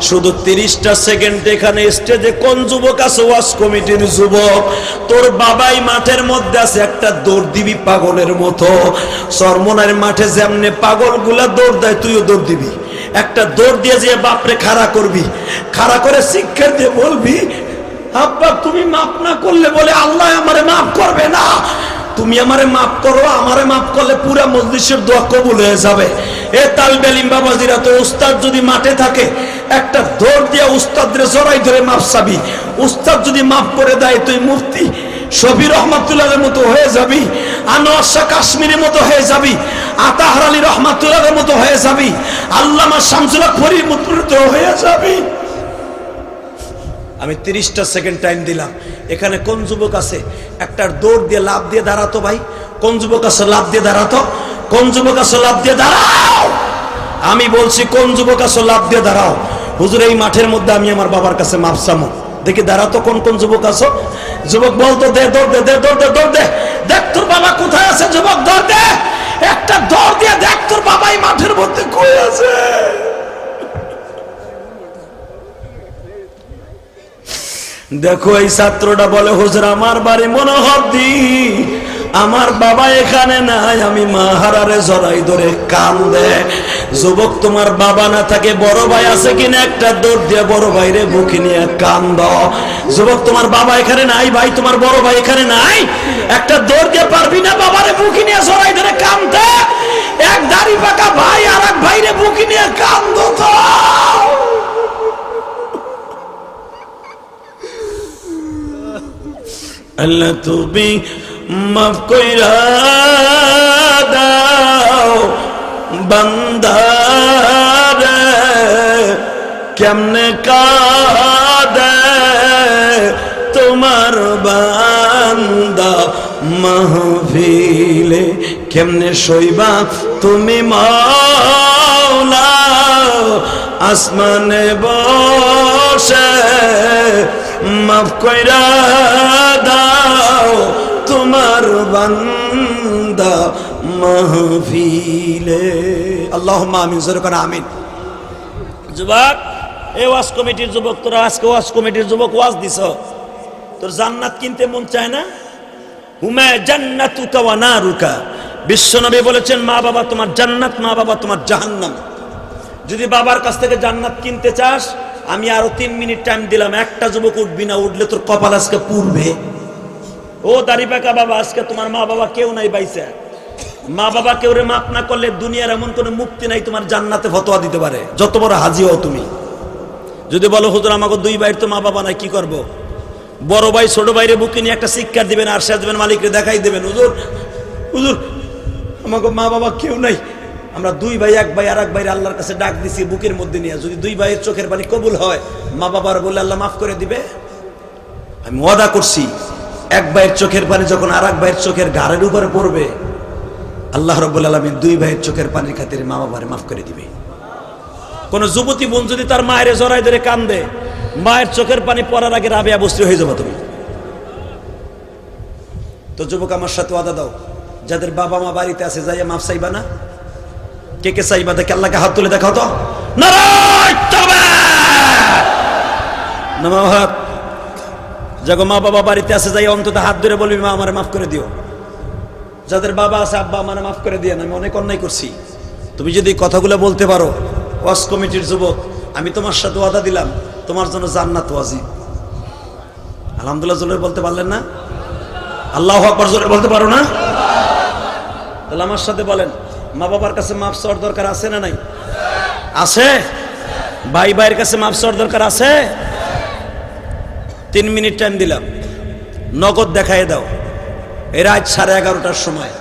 শুধু 30টা সেকেন্ড এখানে স্টেজে কোন যুবক আছে ওয়াজ কমিটির যুবক, তোর বাবাই মাঠের মধ্যে আছে, একটা দৌড় দিবি পাগলের মতো। চরমনার মাঠে যেমনে পাগল গুলা দৌড় দেয়, তুইও দৌড় দিবি। একটা দৌড় দিয়ে যে বাপরে খাড়া করবি, খাড়া করে শিক্ষা দিয়ে বলবি, আব্বা তুমি মাফ না করলে বলে আল্লাহ আমারে মাফ করবে না, তুমি আমারে মাফ করো, আমারে মাফ করলে পুরা মজলিসের দোয়া কবুল হয়ে যাবে। এ তালবে আলিম বাবাজিরা, তো উস্তাদ যদি মাঠে থাকে, একটা দৌড় দিয়ে উস্তাদরে জড়াই ধরে মাফ চাবি। উস্তাদ যদি মাফ করে দেয়, তুই মুফতি শফি রহমাতুল্লাহের মতো হয়ে যাবি, আনোয়ার শাহ কাশ্মীরের মতো হয়ে যাবি, আতাহার আলী রহমাতুল্লাহের মতো হয়ে যাবি, আল্লামা শামসুল হক ফরির মতো হয়ে যাবি। আমি 30টা সেকেন্ড টাইম দিলাম। এখানে কোন যুবক আছে একটা দৌড় দিয়ে লাভ দিয়ে দাঁড়াতো? ভাই কোন যুবক আছে লাভ দিয়ে দাঁড়াতো? কোন যুবক আছে লাভ দিয়ে দাঁড়াও? আমি বলছি কোন যুবক আছে লাভ দিয়ে দাঁড়াও। হুজুর এই মাঠের মধ্যে আমি আমার বাবার কাছে মাপ চামো, দেখি দাঁড়াতো কোন কোন যুবক আছো? যুবক বলতো দে দৌড় দে, দে দৌড় দে, দৌড় দে, দেখ তোর বাবা কোথায় আছে। যুবক দৌড় দে, একটা দৌড় দিয়ে দেখ তোর বাবা এই মাঠের মধ্যে কই আছে। দেখো এই ছাত্রটা বলে, হুজুর আমার বাড়ি মনোহরদী, আমার বাবা এখানে নাই, আমি মা হারারে জড়াই ধরে কান্দে। যুবক, তোমার বাবা না থাকে বড় ভাই আছে কিনা একটা দৌড় দিয়ে বড় ভাইরে বুকে নিয়ে কান্দ। যুবক, তোমার বাবা এখানে নাই, ভাই তোমার বড় ভাই এখানে নাই, একটা দৌড় দিয়ে পারবি না বাবারে বুকে নিয়ে জড়াই ধরে কান্দে? এক দাড়ি পাকা ভাই আর এক ভাইরে বুকে নিয়ে কান্দ তো। আল্লাহ তুমি মাফ কইরা দাও বান্দারে, কেমনে কাঁদে তোমার বান্দা মাহফিলে, কেমনে শৈবা তুমি মাওলা আসমানে বসে, মাফ কইরা দাও তোমার বান্দা মাহফিলে। আল্লাহুম্মা আমিন, জোরে করে আমিন। যুবক, এই ওয়াজ কমিটির যুবক, তোরা আজকে ওয়াজ কমিটির যুবক ওয়াজ দিছ, তোর জান্নাত কিনতে মন চায় না? হুমা জান্নাতুকা ওয়া নারুকা, বিশ্বনবী বলেছেন মা বাবা তোমার জান্নাত, মা বাবা তোমার জাহান্নাম। যদি বাবার কাছ থেকে জান্নাত কিনতে চাস, আমি আরো 3 মিনিট টাইম দিলাম, একটা যুবক উঠবি না, উঠলে তোর কপাল আজকে পুড়বে। ও দাড়ি পাকা বাবা, আজকে তোমার মা বাবা কেউ নাই বাইসে, মা বাবা কেউ রে মাফ না করলে দুনিয়ার এমন কোনো মুক্তি নাই তোমার জান্নাতে ফতোয়া দিতে পারে, যত বড় হাজি হও তুমি। যদি বলো হুজুর আমাকে 2 ভাইয়ের তো মা বাবা নাই, কি করব? বড় ভাই ছোট ভাইরে বুকে নিয়ে একটা শিক্ষা দিবেন, আর সাজবেন মালিকরে দেখাই দেবেন, হুজুর হুজুর আমাকে মা বাবা কেউ নাই, আমরা 2 ভাই, এক ভাই আর এক ভাইয়ের আল্লাহর কাছে ডাক দিছি বুকের মধ্যে নিয়ে, যদি 2 ভাইয়ের চোখের পানি কবুল হয়, মা বাবার বলে আল্লাহ মাফ করে দিবে। আমি ওয়াদা করছি, এক ভাইয়ের চোখের পানি যখন আর এক ভাইয়ের চোখের ঘাড়ের উপরে পড়বে, আল্লাহ রাব্বুল আলামিন 2 ভাইয়ের চোখের পানির খাতিরে মা বাবারে মাফ করে দিবে। কোন যুবতী বোন যদি তার মায়ের জড়াই ধরে কান্দে, মায়ের চোখের পানি পড়ার আগে রাবেয়া বস্তি হয়ে যাবে তুমি। তো যুবক, আমার সাথে ওয়াদা দাও, যাদের বাবা মা বাড়িতে আছে যাইয়া মাফ চাইবা না? কে কে চাইবা? দেখে আল্লাহকে হাত তুলে দেখাও তো। নারায়ে তাওবা, নামাও হাত। যাগো মা বাবা বাড়িতে আছে যাইয়া অন্তত হাত ধরে বলবি মা আমারে মাফ করে দিও। যাদের বাবা আছে, আব্বা আমারে মাফ করে দিয়েন, আমি অনেক অন্যায় করছি। তুমি যদি কথাগুলো বলতে পারো, ওয়াজ কমিটির যুবক, আমি তোমার সাথে ওয়াদা দিলাম তোমার জন্য জান্নাত ওয়াজিব। আলহামদুলিল্লাহ জোরে বলতে পারলেন না? আল্লাহু আকবার জোরে বলতে পারো না? তাহলে আমার সাথে বলেন, মা বাবার কাছে মাফ চাওয়ার দরকার আছে না নাই? আছে। ভাই ভাইয়ের কাছে মাফ চাওয়ার দরকার আছে। 3 মিনিট টাইম দিলাম, নগদ দেখাই দাও। এই রাত 11:30টার সময়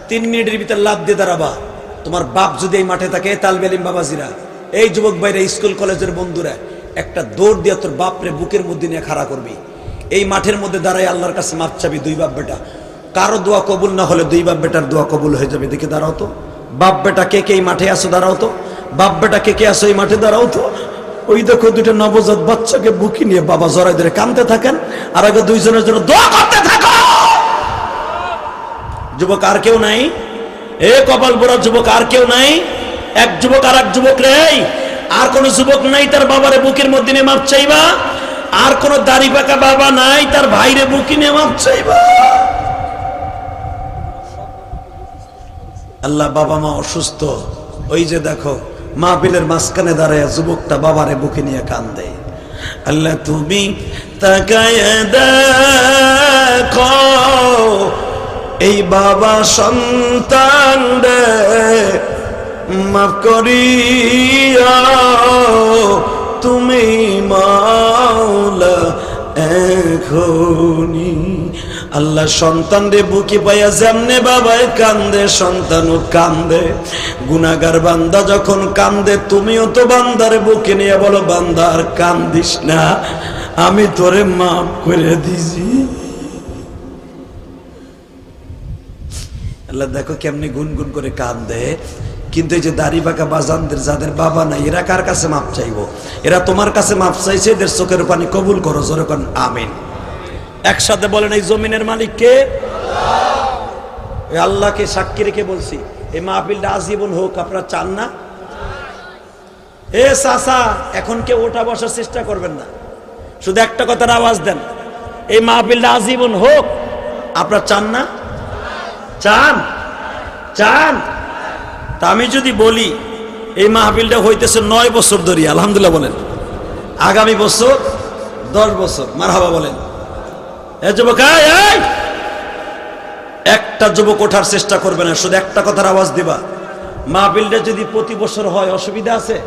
3 মিনিটের ভিতরে লাভ দিয়ে দাঁড়াবা। তোমার বাপ যদি এই মাঠে থাকে, তালবে আলিম বাবাজিরা, এই যুবক ভাইরা, স্কুল কলেজের বন্ধুরা, একটা দৌড় দিয়ে তোর বাপরে বুকের মধ্যে নিয়ে খাড়া করবি। এই মাঠের মধ্যে দাঁড়াই আল্লাহর কাছে মাফ চাবি, 2 বাপ বেটা। কারো দোয়া কবুল না হলে 2 বাপ বেটার দোয়া কবুল হয়ে যাবে। দেখে দাঁড়াও তো, বাপ বেটা কে কে এই মাঠে আসো, দাঁড়াও তো। বাপ বেটা কে কে আসো এই মাঠে, দাঁড়াও তো। ওই দেখো 2টা নবজাত বাচ্চাকে বুকে নিয়ে বাবা জড়াই ধরে কাঁদতে থাকেন, আর আগে 2 জনের জন্য দোয়া করতে থাকো। যুবক আর কেউ নাই? এ কপাল পোড়া যুবক, আর কেউ নাই? এক যুবক আর এক যুবক রে, আর কোন যুবক নাই তার বাবারে বুকের মধ্যে নিয়ে মাপ চাইবা? আর কোন দাড়ি পাকা বাবা নাই তার ভাইরে বুকে নিয়ে মাপ চাইবা? আল্লাহ, বাবা মা অসুস্থ, ওই যে দেখো মাহফিলের মাঝখানে দাঁড়ায় যুবকটা বাবারে বুকে নিয়ে কান্দে। আল্লাহ তুমি তাকায় দেখো এই বাবা সন্তান রে, মাফ করিয়া তুমি মাওলা এখনি। আল্লাহ সন্তান রে বুকে পাইয়া যেমনে বাবায় কান্দে, সন্তানও কান্দে। গুনাহগার বান্দা যখন কান্দে, তুমিও তো বান্দারে বুকে নিয়ে বলো, বান্দা আর কান্দিস না, আমি তোরে মাফ করে দিছি। আল্লাহ দেখো কেমনি গুনগুন করে কান্দে। কিন্তু এই যে দাড়ি বাঁকা বাজানদের যাদের বাবা নাই, এরা কার কাছে মাপ চাইবো? এরা তোমার কাছে মাপ চাইছে, এদের চোখের পানি কবুল করো, জোরে কোন আমিন। একসাথে বলেন, এই জমিনের মালিক কে? আল্লাহকে সাক্ষী রেখে বলছি, এই মাহফিলটা আজীবন হোক, আপনারা চান না? এ চাচা, এখন কেউ ওঠা বসার চেষ্টা করবেন না, শুধু একটা কথার আওয়াজ দেন, এই মাহফিলটা আজীবন হোক, আপনারা চান না? চান চান? তা আমি যদি বলি এই মাহফিলটা হইতেছে 9 বছর ধরে, আলহামদুলিল্লাহ বলেন, আগামী বছর 10 বছর, মারহাবা বলেন। যুবক, একটা যুবক ওঠার চেষ্টা করবে না, শুধু একটা কথার আওয়াজ দিবা, মাহফিলটা যদি প্রতি বছর হয় অসুবিধা আছে?